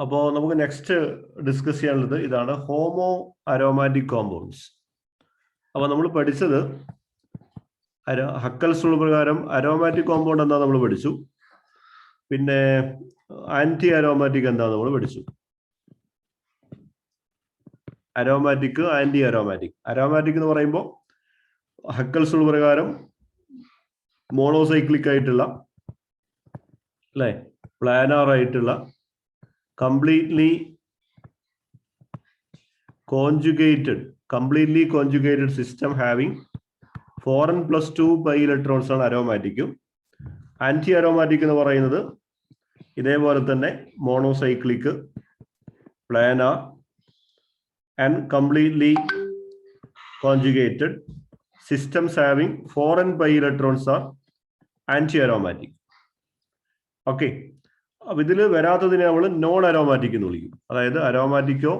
അപ്പോൾ നമുക്ക് next discuss ചെയ്യാനുള്ളത് ഇതാണ് ഹോമോ അരോമാറ്റിക് കോമ്പൗണ്ട്സ്. അപ്പോൾ നമ്മൾ പഠിച്ചത് ഹക്കൽസ് റൂൾ പ്രകാരം അരോമാറ്റിക് കോമ്പൗണ്ട് എന്താ നമ്മൾ പഠിച്ചു. പിന്നെ ആന്റി അരോമാറ്റിക് എന്താ നമ്മൾ പഠിച്ചു. Aromatic, anti aromatic. അരോമാറ്റിക് എന്ന് പറയുമ്പോൾ ഹക്കൽസ് റൂൾ പ്രകാരം മോണോസൈക്ലിക് ആയിട്ടുള്ള അല്ലെ, പ്ലാനാർ ആയിട്ടുള്ള completely conjugated system having 4n+2 pi electrons ആണ് അരോമാറ്റിക്കും. ആന്റി അരോമാറ്റിക് എന്ന് പറയുന്നത് ഇതേപോലെ തന്നെ മോണോസൈക്ലിക്, planar and completely conjugated systems having 4n pi electrons are anti aromatic. Okay, അപ്പൊ ഇതിൽ വരാത്തതിനെ നമ്മൾ നോൺ അരോമാറ്റിക് എന്ന് വിളിക്കും. അതായത് അരോമാറ്റിക്കോ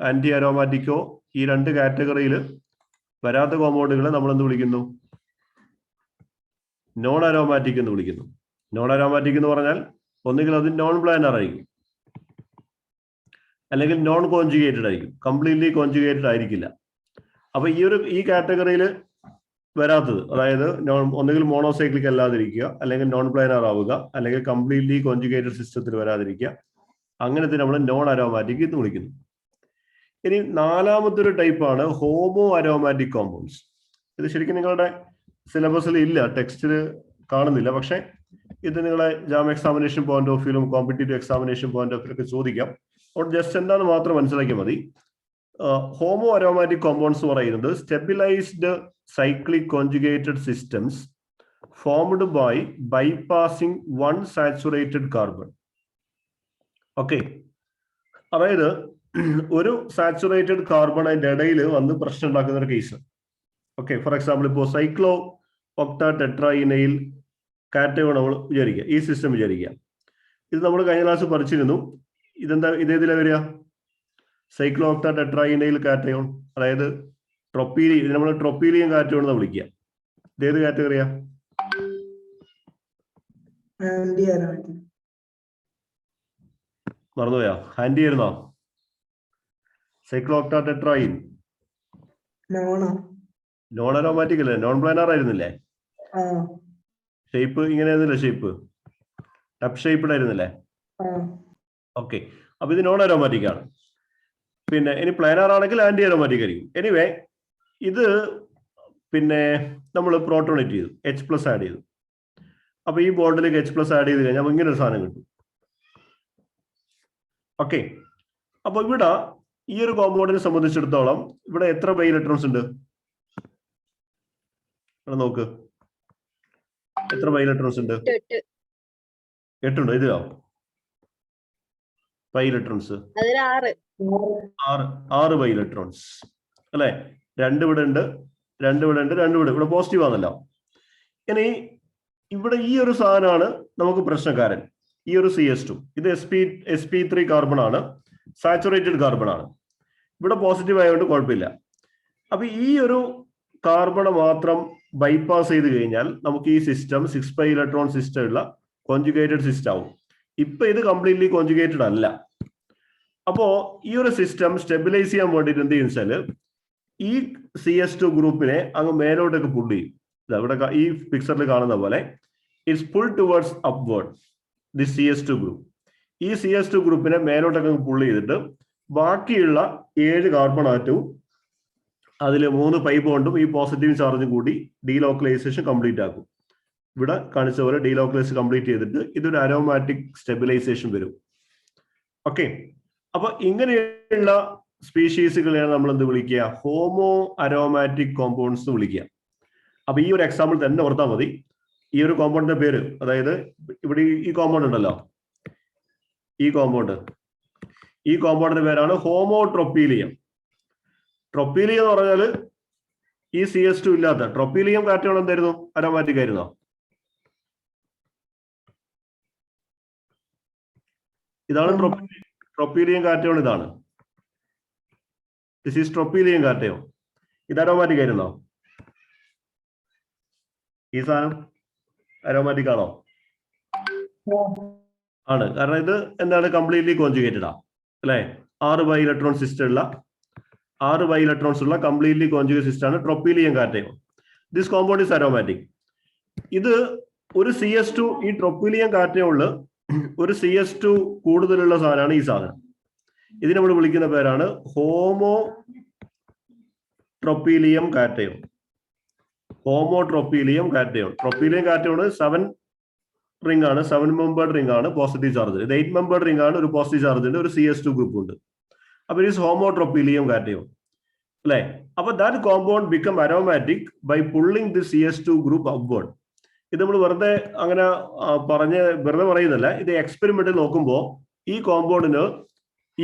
ആന്റി അരോമാറ്റിക്കോ ഈ രണ്ട് കാറ്റഗറിയിൽ വരാത്ത കോമ്പൗണ്ടുകളെ നമ്മൾ എന്ത് വിളിക്കുന്നു? നോൺ അരോമാറ്റിക് എന്ന് വിളിക്കുന്നു. നോൺ അരോമാറ്റിക് എന്ന് പറഞ്ഞാൽ ഒന്നുകിൽ അത് നോൺ പ്ലാനർ ആയിരിക്കും, അല്ലെങ്കിൽ നോൺ കോൺജുഗേറ്റഡ് ആയിരിക്കും, കംപ്ലീറ്റ്ലി കോൺജുഗേറ്റഡ് ആയിരിക്കില്ല. അപ്പൊ ഈ കാറ്റഗറിയിൽ വരാത്തത്, അതായത് ഒന്നുകിൽ മോണോസൈക്ലിക് അല്ലാതിരിക്കുക, അല്ലെങ്കിൽ നോൺ പ്ലാനർ ആവുക, അല്ലെങ്കിൽ കംപ്ലീറ്റ്ലി കോൺജുഗേറ്റഡ് സിസ്റ്റത്തിൽ വരാതിരിക്കുക, അങ്ങനത്തെ നമ്മൾ നോൺ അരോമാറ്റിക് എന്ന് വിളിക്കുന്നു. ഇനി നാലാമത്തെ ഒരു ടൈപ്പാണ് ഹോമോ അരോമാറ്റിക് കോമ്പൗണ്ട്സ്. ഇത് ശരിക്കും നിങ്ങളുടെ സിലബസിൽ ഇല്ല, ടെക്സ്റ്റിൽ കാണുന്നില്ല. പക്ഷെ ഇത് നിങ്ങളെ ജാം എക്സാമിനേഷൻ പോയിന്റ് ഓഫ് വ്യൂലും competitive examination point of view ഒക്കെ ചോദിക്കാം. അപ്പോൾ ജസ്റ്റ് എന്താണെന്ന് മാത്രം മനസ്സിലാക്കിയാൽ മതി. ഹോമോ അരോമാറ്റിക് കോമ്പൗണ്ട്സ് പറയുന്നത് stabilised cyclic conjugated systems formed by bypassing one saturated carbon. Okay, അതായത് ഒരു സാച്ചുറേറ്റഡ് കാർബൺ അതിന്റെ ഇടയിൽ വന്ന് പ്രശ്നം ഉണ്ടാക്കുന്ന ഒരു കേസ്. ഓക്കെ, ഫോർ എക്സാമ്പിൾ ഇപ്പോൾ സൈക്ലോ ഒക്ടാ ടെട്രായിനൈൽ കാറ്റയോൺ നമ്മൾ വിചാരിക്കുക, ഈ സിസ്റ്റം വിചാരിക്കുക. ഇത് നമ്മൾ കഴിഞ്ഞ ക്ലാസ് പഠിച്ചിരുന്നു. ഇതേതിലാ വരിക? സൈക്ലോ ഒക്ടാ ടെട്രായിനൈൽ കാറ്റയോൺ, അതായത് നമ്മൾ ട്രൊപ്പീലിയം കാറ്റയോൺ എന്ന് വിളിക്കുക. ഇതേത് കാറ്റഗറിയാ? മറന്നുപോയാ? ആന്റി ആയിരുന്നോ? Cyclooctatetraene non aromatic അല്ലേ, നോൺ പ്ലാനർ ആയിരുന്നില്ലേ? ഷേപ്പ് ഇങ്ങനെ ആയിരുന്നില്ലേ? ഷേപ്പ് ടപ്പ് ഷേപ്പ്ഡ് ആയിരുന്നില്ലേ? ഓക്കെ, അപ്പൊ ഇത് നോൺ അരോമാറ്റിക് ആണ്. പിന്നെ ഇനി പ്ലാനർ ആണെങ്കിൽ ആന്റി അരോമാറ്റിക് ആയിരിക്കും. എനിവേ, ഇത് പിന്നെ നമ്മൾ പ്രോട്ടോണേറ്റ് ചെയ്തു, H+ ആഡ് ചെയ്തു. അപ്പൊ ഈ ബോണ്ടിലേക്ക് H+ ആഡ് ചെയ്ത് കഴിഞ്ഞാൽ ഇങ്ങനെ ഒരു സാധനം കിട്ടും. ഓക്കെ, അപ്പൊ ഇവിടെ ഈ ഒരു കോമ്പൗണ്ടിനെ സംബന്ധിച്ചിടത്തോളം ഇവിടെ എത്ര ബൈ ഇലക്ട്രോൺസ് ഉണ്ട്? ഇവിടെ നോക്ക്, എത്ര ബൈ ഇലക്ട്രോൺസ് ഉണ്ട്? 8 ഇതിലോ ബൈ ഇലക്ട്രോൺസ് 6 ബൈ ഇലക്ട്രോൺസ് അല്ലെ. 2 ഇവിടെ ഉണ്ട്, 2 ഇവിടെ ഉണ്ട്, 2 ഇവിടെ പോസിറ്റീവ് ആണല്ലോ. ഇനി ഇവിടെ ഈ ഒരു സാധനമാണ് നമുക്ക് പ്രശ്നക്കാരൻ, ഈ ഒരു CS2. ഇത് sp3 കാർബൺ ആണ്, സാച്ചുറേറ്റഡ് കാർബൺ ആണ്. ഇവിടെ പോസിറ്റീവ് ആയതുകൊണ്ട് കുഴപ്പമില്ല. അപ്പൊ ഈ ഒരു കാർബൺ മാത്രം ബൈപ്പാസ് ചെയ്ത് കഴിഞ്ഞാൽ നമുക്ക് ഈ സിസ്റ്റം 6 ബൈ ഇലക്ട്രോൺ സിസ്റ്റം ഉള്ള കോൺജുഗേറ്റഡ് സിസ്റ്റം ആവും. ഇപ്പൊ ഇത് കംപ്ലീറ്റ്ലി കോൺജുഗേറ്റഡ് അല്ല. അപ്പോ ഈ ഒരു സിസ്റ്റം സ്റ്റെബിലൈസ് ചെയ്യാൻ വേണ്ടിയിട്ട് എന്ത് ചെയ്യുന്ന വെച്ചാല് ഈ CS2 ഗ്രൂപ്പിനെ അങ്ങ് മേലോട്ടൊക്കെ പുൾ ചെയ്യും. ഇവിടെ ഈ പിക്ചറിൽ കാണുന്ന പോലെ it's pull towards upward the CS2 group. ഈ CS2 ഗ്രൂപ്പിനെ മേലോട്ടൊക്കെ പുൾ ചെയ്തിട്ട് ബാക്കിയുള്ള 7 കാർബൺ ആറ്റവും അതിൽ 3 പൈ ബോണ്ടും ഈ പോസിറ്റീവ് ചാർജും കൂടി ഡീലോക്കലൈസേഷൻ കംപ്ലീറ്റ് ആക്കും. ഇവിടെ കാണിച്ച പോലെ ഡീലോക്കലൈസ് കംപ്ലീറ്റ് ചെയ്തിട്ട് ഇതൊരു അരോമാറ്റിക് സ്റ്റെബിലൈസേഷൻ വരും. ഓക്കെ, അപ്പൊ ഇങ്ങനെയുള്ള സ്പീഷീസുകളെയാണ് നമ്മൾ എന്ത് വിളിക്കുക? ഹോമോ അരോമാറ്റിക് കോമ്പൗണ്ട്സ് എന്ന് വിളിക്കുക. അപ്പൊ ഈ ഒരു എക്സാമ്പിൾ തന്നെ ഓർത്താൽ മതി. ഈ ഒരു കോമ്പൗണ്ടിന്റെ പേര്, അതായത് ഇവിടെ ഈ കോമ്പൗണ്ട് ഉണ്ടല്ലോ, ഈ കോമ്പൗണ്ടിന്റെ പേരാണ് ഹോമോട്രോപ്പീലിയം. ട്രോപ്പീലിയം എന്ന് പറഞ്ഞാൽ ഈ CS2 ഇല്ലാത്ത ട്രോപ്പീലിയം കാറ്റയോൺ എന്തായിരുന്നു? അരോമാറ്റിക് ആയിരുന്നോ? ഇതാണ് ട്രോപ്പീലിയം കാറ്റയോൺ. ഇതാണ് ദിസ് ഈസ് ട്രോപ്പീലിയം കാറ്റയോൺ. ഇത് അരോമാറ്റിക് ആയിരുന്നോ? ഈ സാധനം അരോമാറ്റിക് ആണോ? ആണ്. കാരണം ഇത് എന്താണ് കംപ്ലീറ്റ്ലി കോൺജുഗേറ്റഡ് ആണ് അല്ലെ. 6 ബൈ ഇലക്ട്രോൺ ഉള്ള കംപ്ലീറ്റ്ലി കോൺജുഗേറ്റ് സിസ്റ്റം ആണ് tropylium cation. This compound is aromatic. ഇത് ഒരു CS2 ഈ ട്രോപ്പീലിയം കാറ്റയോണില് ഒരു CS2 കൂടുതലുള്ള സാധനമാണ് ഈ സാധനം. ഇതിനെ നമ്മൾ വിളിക്കുന്ന പേരാണ് ഹോമോ ട്രോപ്പീലിയം കാറ്റയോൺ. ട്രോപ്പീലിയം കാറ്റയോൺ 7 റിംഗ് ആണ്, 7 മെമ്പേർഡ് റിംഗ് ആണ് പോസിറ്റീവ് ചാർജ്. ഇത് 8 മെമ്പേർഡ് റിംഗ് ആണ്, ഒരു പോസിറ്റീവ് ചാർജ് ഉണ്ട്, ഒരു CS2 ഗ്രൂപ്പ് ഉണ്ട്. അപ്പൊ ഇത് ഹോമോട്രോപ്പീലിയം കാറ്റയോൺ അല്ലെ. അപ്പൊ that compound become aromatic by pulling the CS2 group upward. ഇത് നമ്മൾ വെറുതെ അങ്ങനെ വെറുതെ പറയുന്നില്ല. ഇത് എക്സ്പെരിമെന്റിൽ നോക്കുമ്പോൾ ഈ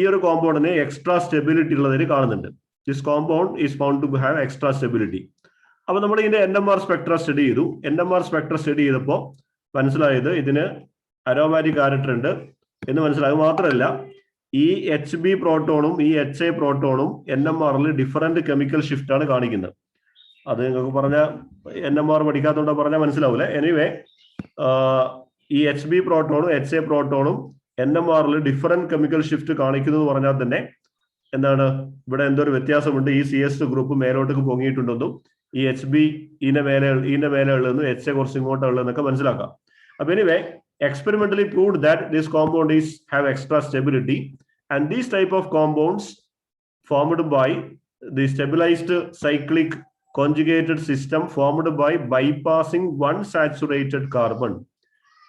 ഒരു കോമ്പൗണ്ടിന് എക്സ്ട്രാ സ്റ്റെബിലിറ്റി ഉള്ളതിന് കാണുന്നുണ്ട്. This compound is found to have extra stability. അപ്പൊ നമ്മൾ ഇതിന്റെ NMR സ്പെക്ട്ര സ്റ്റഡി ചെയ്തു. NMR സ്പെക്ട്ര സ്റ്റഡി ചെയ്തപ്പോൾ മനസ്സിലായത് ഇതിന് അരോമാറ്റിക് ക്യാരക്ടർ ഉണ്ട് എന്ന് മനസ്സിലായത് മാത്രമല്ല, ഈ HB പ്രോട്ടോണും ഈ HA പ്രോട്ടോണും NMRൽ ഡിഫറെന്റ് കെമിക്കൽ ഷിഫ്റ്റ് ആണ് കാണിക്കുന്നത്. അത് നിങ്ങൾക്ക് പറഞ്ഞ NMR പഠിക്കാത്തതുകൊണ്ട് പറഞ്ഞാൽ മനസ്സിലാവൂലേ. എനിവേ ഈ HB പ്രോട്ടോണും HA പ്രോട്ടോണും NMRൽ ഡിഫറെന്റ് കെമിക്കൽ ഷിഫ്റ്റ് കാണിക്കുന്നു എന്ന് പറഞ്ഞാൽ തന്നെ എന്താണ് ഇവിടെ എന്തോ ഒരു വ്യത്യാസമുണ്ട്. ഈ CS2 ഗ്രൂപ്പ് മേലോട്ടേക്ക് പൊങ്ങിയിട്ടുണ്ടെന്നും ഈ HB ഇതിന്റെ മേലെ ഉള്ളതെന്നും HA കുറച്ച് ഇങ്ങോട്ട് ഉള്ളതെന്നൊക്കെ മനസ്സിലാക്കാം. അപ്പൊ anyway experimentally proved that this compound have extra stability, and these type of compounds formed by the stabilized cyclic conjugated system formed by bypassing one saturated carbon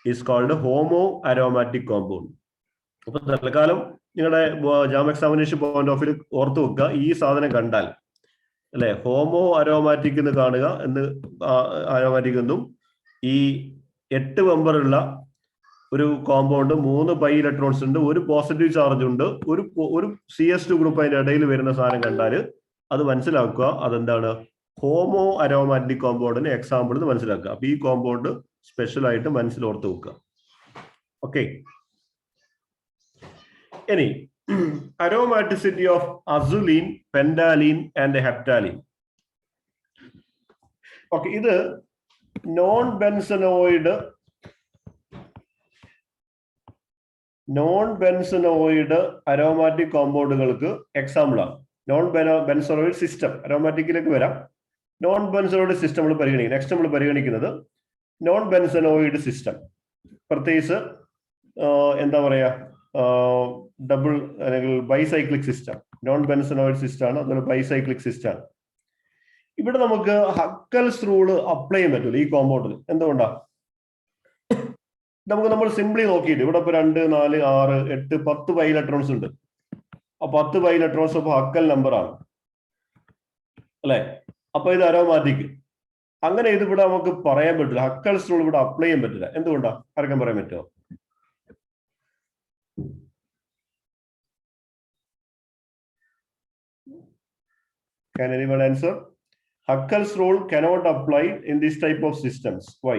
is called homoaromatic compound. അപ്പൊ തൽക്കാലം നിങ്ങളുടെ jam examination point of view ഓർത്ത് വെക്കുക. ഈ സാധനം കണ്ടാൽ അല്ലെ homo aromatic എന്ന് കാണുക അരോമാറ്റിക് എന്നും ഈ 8 മെമ്പറുള്ള ഒരു കോമ്പൗണ്ട് 3 പൈ ഇലക്ട്രോൺസ് ഉണ്ട്, ഒരു പോസിറ്റീവ് ചാർജ് ഉണ്ട്, ഒരു CS2 ഗ്രൂപ്പ് അതിന്റെ ഇടയിൽ വരുന്ന സാധനം കണ്ടാൽ അത് മനസ്സിലാക്കുക അതെന്താണ് ഹോമോ അരോമാറ്റിക് കോമ്പൗണ്ടിന് എക്സാമ്പിൾ എന്ന് മനസ്സിലാക്കുക. അപ്പൊ ഈ കോമ്പൗണ്ട് സ്പെഷ്യൽ ആയിട്ട് മനസ്സിലോർത്ത് വെക്കുക. ഓക്കെ. ഇനി അരോമാറ്റിസിറ്റി ഓഫ് അസുലിൻ, പെൻഡാലിൻ ആൻഡ് ഹെപ്റ്റാലിൻ. ഓക്കെ, ഇത് നോൺ ബെൻസനോയിഡ് അരോമാറ്റിക് കോമ്പൗണ്ടുകൾക്ക് എക്സാമ്പിൾ ആണ്. നോൺ ബെൻസനോയിഡ് സിസ്റ്റം അരോമാറ്റിക്കിലേക്ക് വരാം. നോൺ ബെൻസനോയിഡ് സിസ്റ്റം നമ്മൾ പരിഗണിക്കുന്നത്. നെക്സ്റ്റ് നമ്മൾ പരിഗണിക്കുന്നത് നോൺ ബെൻസനോയിഡ് സിസ്റ്റം. പ്രത്യേകിച്ച് എന്താ പറയാ ഡബിൾ അല്ലെങ്കിൽ ബൈസൈക്ലിക് സിസ്റ്റം. നോൺ ബെൻസനോയിഡ് സിസ്റ്റം ആണ്, അതുപോലെ ബൈസൈക്ലിക് സിസ്റ്റം ആണ്. ഇവിടെ നമുക്ക് ഹക്കൽസ് റൂള് അപ്ലൈ ചെയ്യാൻ പറ്റില്ല ഈ കോമ്പൗണ്ടിൽ. എന്തുകൊണ്ടാണ്? നമ്മൾ സിംപ്ലി നോക്കിയിട്ട് ഇവിടെ ഇപ്പൊ 2, 4, 6, 8, 10 ബൈ ഇലക്ട്രോൺസ് ഉണ്ട്. ആ 10 ബൈ ഇലക്ട്രോൺസ് അപ്പൊ ഹക്കൽ നമ്പർ ആണ് അല്ലെ. അപ്പൊ ഇത് അരോമാറ്റിക്. അങ്ങനെ ഇത് ഇവിടെ നമുക്ക് പറയാൻ പറ്റില്ല. ഹക്കൽസ് റൂൾ ഇവിടെ അപ്ലൈ ചെയ്യാൻ പറ്റില്ല. എന്തുകൊണ്ടാ? ആർക്കും പറയാൻ പറ്റുമോ? Can anyone answer? Huckel's rule cannot apply in this type of systems. Why?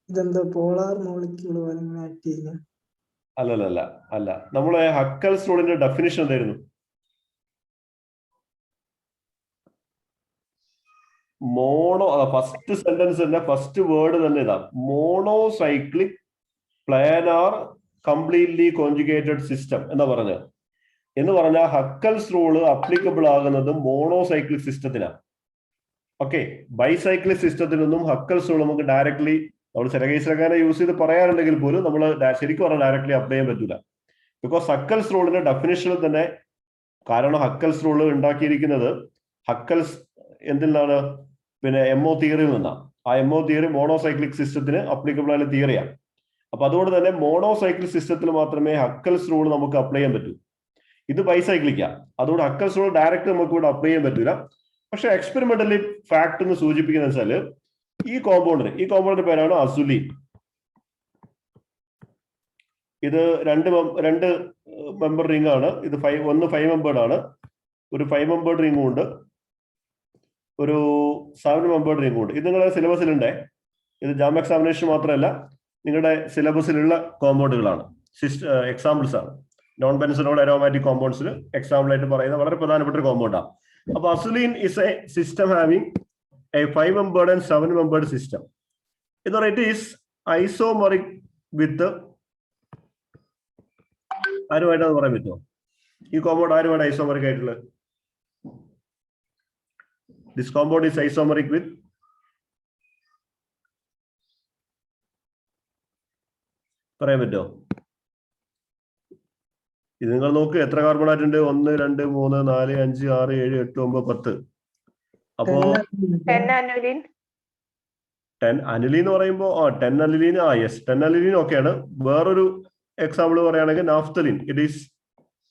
ഇതെന്താ പോളാർ മോളിക്യൂൾ പോലെ ആക്ട് ചെയ്യുന്നത്? അല്ല. നമ്മളെ ഹക്കൽസ് റൂളിന്റെ ഡെഫിനിഷൻ എന്തായിരുന്നു? ഫസ്റ്റ് സെന്റൻസ് തന്നെ ഫസ്റ്റ് വേർഡ് തന്നെ ഇതാ, മോണോസൈക്ലിക് പ്ലാനാർ കംപ്ലീറ്റ്ലി കോൺജുഗേറ്റഡ് സിസ്റ്റം എന്ന് പറഞ്ഞാൽ ഹക്കൽസ് റൂള് അപ്ലിക്കബിൾ ആകുന്നത് മോണോസൈക്ലിക് സിസ്റ്റത്തിനാണ്. ഓക്കെ, ബൈസൈക്ലിക് സിസ്റ്റത്തിനൊന്നും ഹക്കൽസ് റൂൾ നമുക്ക് ഡയറക്ട്ലി നമ്മൾ ചില കേസിലൊക്കെ യൂസ് ചെയ്ത് പറയാറുണ്ടെങ്കിൽ പോലും നമ്മൾ ശരിക്കും പറഞ്ഞാൽ ഡയറക്ട്ലി അപ്ലൈ ചെയ്യാൻ പറ്റില്ല. ബിക്കോസ് ഹക്കൽസ് റൂളിന്റെ ഡെഫിനിഷനിൽ തന്നെ, കാരണം ഹക്കൽസ് റൂൾ ഉണ്ടാക്കിയിരിക്കുന്നത് ഹക്കൽസ് എന്തിൽ നിന്നാണ്? പിന്നെ MO തിയറിയിൽ നിന്നാണ്. ആ MO തിയറി മോണോസൈക്ലിക് സിസ്റ്റത്തിന് അപ്ലിക്കബിൾ ആയ തിയറിയാണ്. അപ്പൊ അതുകൊണ്ട് തന്നെ മോണോസൈക്ലിക് സിസ്റ്റത്തിൽ മാത്രമേ ഹക്കൽസ് റൂൾ നമുക്ക് അപ്ലൈ ചെയ്യാൻ പറ്റൂ. ഇത് ബൈസൈക്ലിക്കാ, അതുകൊണ്ട് ഹക്കൽസ് റൂൾ ഡയറക്റ്റ് നമുക്ക് ഇവിടെ അപ്ലൈ ചെയ്യാൻ പറ്റില്ല. പക്ഷെ എക്സ്പെരിമെന്റലി ഫാക്ട് എന്ന് സൂചിപ്പിക്കുന്ന വെച്ചാല് ഈ കോമ്പൗണ്ടിന്റെ പേരാണ് അസുലിൻ. ഇത് രണ്ട് മെമ്പർ റിംഗ് ആണ്. ഇത് 5 മെമ്പേർഡ് ആണ്. ഒരു 5 മെമ്പേർഡ് റിംഗും ഉണ്ട്, ഒരു 7 മെമ്പേർഡ് റിംഗും ഉണ്ട്. ഇത് നിങ്ങളുടെ സിലബസിലുണ്ടേ. ഇത് ജാം എക്സാമിനേഷൻ മാത്രമല്ല, നിങ്ങളുടെ സിലബസിലുള്ള കോമ്പൗണ്ടുകളാണ്, എക്സാമ്പിൾസ് ആണ്. നോൺ ബെൻസനോയിഡ് അരോമാറ്റിക് കോമ്പൗണ്ട്സിൽ എക്സാമ്പിൾ ആയിട്ട് പറയുന്ന വളരെ പ്രധാനപ്പെട്ട ഒരു കോമ്പൗണ്ടാണ്. അപ്പൊ azulene is a system having a 5-membered and 7-membered system. It is isomeric with ആരുമായിട്ടാണ് പറയാൻ പറ്റുമോ? ഈ കോമ്പൗണ്ട് ആരുമായിട്ട് ഐസോമറിക് ആയിട്ടുള്ളത്? This compound is isomeric with പറയാൻ പറ്റുമോ? ഇത് നിങ്ങൾ നോക്ക്, എത്ര കാർബൺ ആറ്റം ഉണ്ട്? 1 2 3 4 5 6 7 8 9 10. അപ്പോ 10 അനുലിൻ. 10 അനിലീൻ എന്ന് പറയുമ്പോൾ 10 അനിലീൻ, യെസ് 10 അനിലീൻ ഓക്കെയാണ്. വേറൊരു എക്സാമ്പിൾ പറയുകയാണെങ്കിൽ നാഫ്തലിൻ. ഇറ്റ് ഈസ്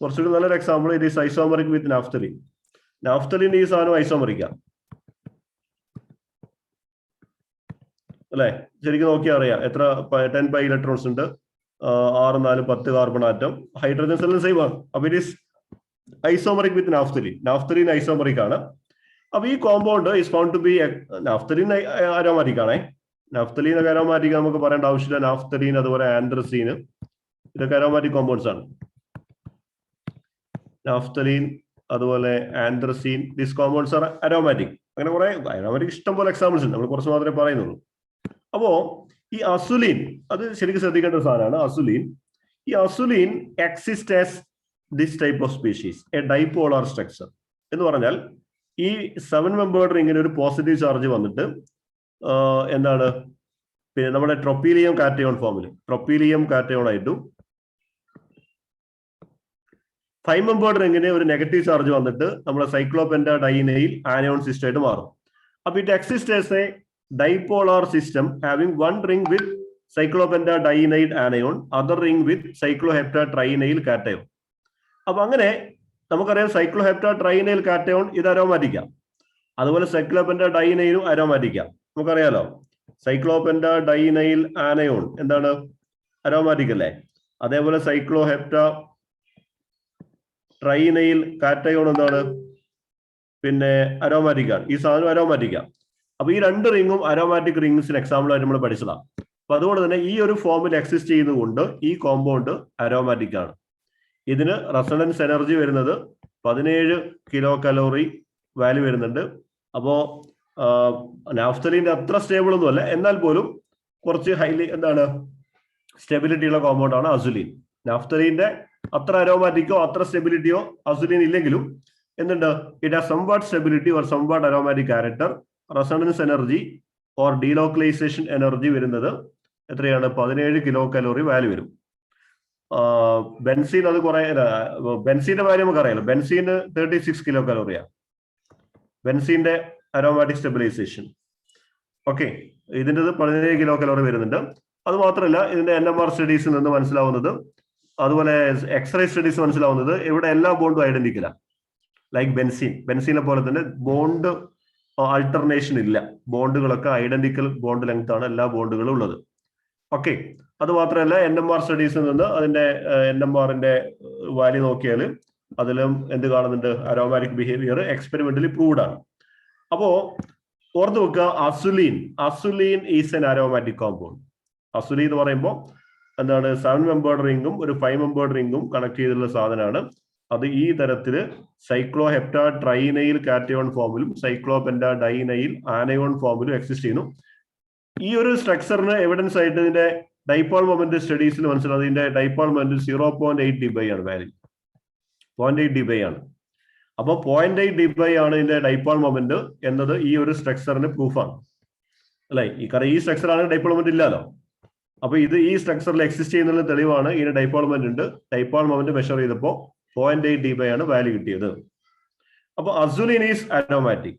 കുറച്ചുകൂടി നല്ലൊരു example. It is isomeric with naphthalene. Naphthalene ഈ സാധനം ഐസോമറിക്കാം അല്ലെ? ശരിക്കും നോക്കിയാൽ അറിയാം എത്ര 10 പൈ ഇലക്ട്രോൺസ് ഉണ്ട്. 6 4 10 കാർബൺ ആറ്റം. ഹൈഡ്രജൻ സെല്ലും സെയിം ആണ്. അപ്പൊ it is isomeric with naphthalene. Naphthalene isomeric ആണ്. അപ്പൊ ഈ compound is found to be naphthalene aromatic ആണേ. നാഫ്തലീൻ ഒക്കെ അരോമാറ്റിക് നമുക്ക് പറയേണ്ട ആവശ്യമില്ല. നാഫ്തലീൻ അതുപോലെ ആൻഡ്രസീൻ ഇതൊക്കെ അരോമാറ്റിക് കോമ്പൗണ്ട്സ് ആണ്. നാഫ്തലീൻ അതുപോലെ ആൻഡ്രസീൻ, ദീസ് കോമ്പൗണ്ട്സ് ആർ അരോമാറ്റിക്. അങ്ങനെ കുറെ അരോമാറ്റിക് ഇഷ്ടം പോലെ എക്സാമ്പിൾസ് ഉണ്ട്. നമ്മൾ കുറച്ച് മാത്രമേ പറയുന്നുള്ളൂ. അപ്പോ ഈ അസുലീൻ അത് ശരിക്കും ശ്രദ്ധിക്കേണ്ട ഒരു സാധനമാണ്. അസുലീൻ, ഈ azulene exist as this type of species, a dipolar structure. എന്ന് പറഞ്ഞാൽ ഈ 7-membered റിങ്ങിന് ഒരു പോസിറ്റീവ് ചാർജ് വന്നിട്ട് എന്താണ്, പിന്നെ നമ്മുടെ ട്രോപ്പീലിയം കാറ്റയോൺ ഫോമിൽ ട്രോപ്പീലിയം കാറ്റയോൺ ആയിട്ടും 5-membered റിങ്ങിന് ഒരു നെഗറ്റീവ് ചാർജ് വന്നിട്ട് നമ്മുടെ സൈക്ലോപെന്റ ഡൈനൈൽ ആനയോൺ സിസ്റ്റം ആയിട്ട് മാറും. അപ്പൊ it exist as A dipolar system having one ring with cyclopenta dienide anion, other ring with cyclohepta trienal cation. അപ്പൊ അങ്ങനെ നമുക്കറിയാം സൈക്ലോഹെപ്റ്റ ട്രൈനൈൽ കാറ്റയോൺ ഇത് അരോമാറ്റിക്കാം. അതുപോലെ സൈക്ലോപെന്റ ഡൈനൈലും അരോമാറ്റിക്കാം. നമുക്കറിയാലോ സൈക്ലോപെന്റ ഡൈനൈൽ ആനയോൺ എന്താണ്, അരോമാറ്റിക് അല്ലേ? അതേപോലെ സൈക്ലോഹെപ്റ്റ ട്രൈനൈൽ കാറ്റയോൺ എന്താണ്, പിന്നെ അരോമാറ്റിക്കാണ്. ഈ സാധനം അരോമാറ്റിക്കാം. അപ്പൊ ഈ രണ്ട് റിങ്ങും അരോമാറ്റിക് റിങ്സിന് എക്സാമ്പിൾ ആയിട്ട് നമ്മൾ പഠിച്ചതാണ്. അപ്പൊ അതുകൊണ്ട് തന്നെ ഈ ഒരു ഫോമിൽ എക്സിസ്റ്റ് ചെയ്യുന്നതുകൊണ്ട് ഈ കോമ്പൗണ്ട് അരോമാറ്റിക് ആണ്. ഇതിന് റെസൊണൻസ് എനർജി വരുന്നത് 17 കിലോ കലോറി വാല്യൂ വരുന്നുണ്ട്. അപ്പോ നാഫ്തലിന്റെ അത്ര സ്റ്റേബിൾ ഒന്നും അല്ല, എന്നാൽ പോലും കുറച്ച് ഹൈലി എന്താണ് സ്റ്റെബിലിറ്റി ഉള്ള കോമ്പൗണ്ട് ആണ് അസുലീൻ. നാഫ്തലിന്റെ അത്ര അരോമാറ്റിക്കോ അത്ര സ്റ്റെബിലിറ്റിയോ അസുലീൻ ഇല്ലെങ്കിലും എന്തുണ്ട്, it has somewhat stability or somewhat aromatic character. Resonance energy or delocalisation energy വരുന്നത് എത്രയാണ്, 17 കിലോ കലോറി വാല്യൂ വരും. ബെൻസീൻ അത് കുറെ, ബെൻസീന്റെ കാര്യം നമുക്ക് അറിയാലോ. Benzene 36 kilo കലോറിയാണ് ബെൻസീന്റെ aromatic stabilisation. Okay, ഇതിൻ്റെ 17 കിലോ കലോറി വരുന്നുണ്ട്. അത് മാത്രമല്ല ഇതിന്റെ NMR സ്റ്റഡീസിൽ നിന്ന് മനസ്സിലാവുന്നത്, അതുപോലെ എക്സ്റേ സ്റ്റഡീസ് മനസ്സിലാവുന്നത് ഇവിടെ എല്ലാ ബോണ്ടും ഐഡന്റിക്കലാണ്. ലൈക്ക് ബെൻസീനെ പോലെ തന്നെ ബോണ്ട് ആൾട്ടർനേഷൻ ഇല്ല. ബോണ്ടുകളൊക്കെ ഐഡന്റിക്കൽ ബോണ്ട് ലെങ്ത് ആണ് എല്ലാ ബോണ്ടുകളും ഉള്ളത്. ഓക്കെ, അത് മാത്രമല്ല NMR സ്റ്റഡീസിൽ നിന്ന് അതിന്റെ NMRന്റെ വാല്യൂ നോക്കിയാൽ അതിലും എന്ത് കാണുന്നുണ്ട്, അരോമാറ്റിക് ബിഹേവിയർ എക്സ്പെരിമെന്റലി പ്രൂവ്ഡ് ആണ്. അപ്പോ ഓർത്ത് വെക്കുക, അസുലീൻ ഈസ് എൻ അരോമാറ്റിക് കോമ്പൗണ്ട്. അസുലീൻ എന്ന് പറയുമ്പോൾ എന്താണ്, 7-membered റിങ്ങും ഒരു 5-membered റിങ്ങും കണക്ട് ചെയ്തിട്ടുള്ള സാധനമാണ്. അത് ഈ തരത്തില് സൈക്ലോഹെപ്റ്റ ട്രൈനൈൽ കാറ്റയോൺ ഫോമിലും സൈക്ലോപെന്റ ഡൈനൈൽ ആനയോൺ ഫോമിലും എക്സിസ്റ്റ് ചെയ്യുന്നു. ഈ ഒരു സ്ട്രക്ചറിന് എവിഡൻസ് ആയിട്ട് ഇതിന്റെ ഡൈപോൾ മൊമെന്റ് സ്റ്റഡീസിൽ മനസ്സിലാവും. ഇതിന്റെ ഡൈപോൾ മൊമെന്റ് 0.8 dBi ആണ് വാല്യൂ, 0.8 dBi ആണ്. അപ്പൊ 0.8 dBi ആണ് ഇതിന്റെ ഡൈപോൾ മൊമെന്റ് എന്നത് ഈ ഒരു സ്ട്രക്ചറിന് പ്രൂഫാണ് അല്ലെ? ഈ സ്ട്രക്ചറാണ് ഡൈപോൾ മൊമെന്റ് ഇല്ലല്ലോ. അപ്പൊ ഇത് ഈ സ്ട്രക്ചറിൽ എക്സിസ്റ്റ് ചെയ്യുന്നുള്ള തെളിവാണ്. ഇതിന് ഡൈപോൾ മൊമെന്റ് ഉണ്ട്. ഡൈപോൾ മൊമെന്റ് മെഷർ ചെയ്തപ്പോ 0.8 dBi ആണ് വാല്യൂ കിട്ടിയത്. അപ്പൊ അസുലീൻ ഈസ് അരോമാറ്റിക്.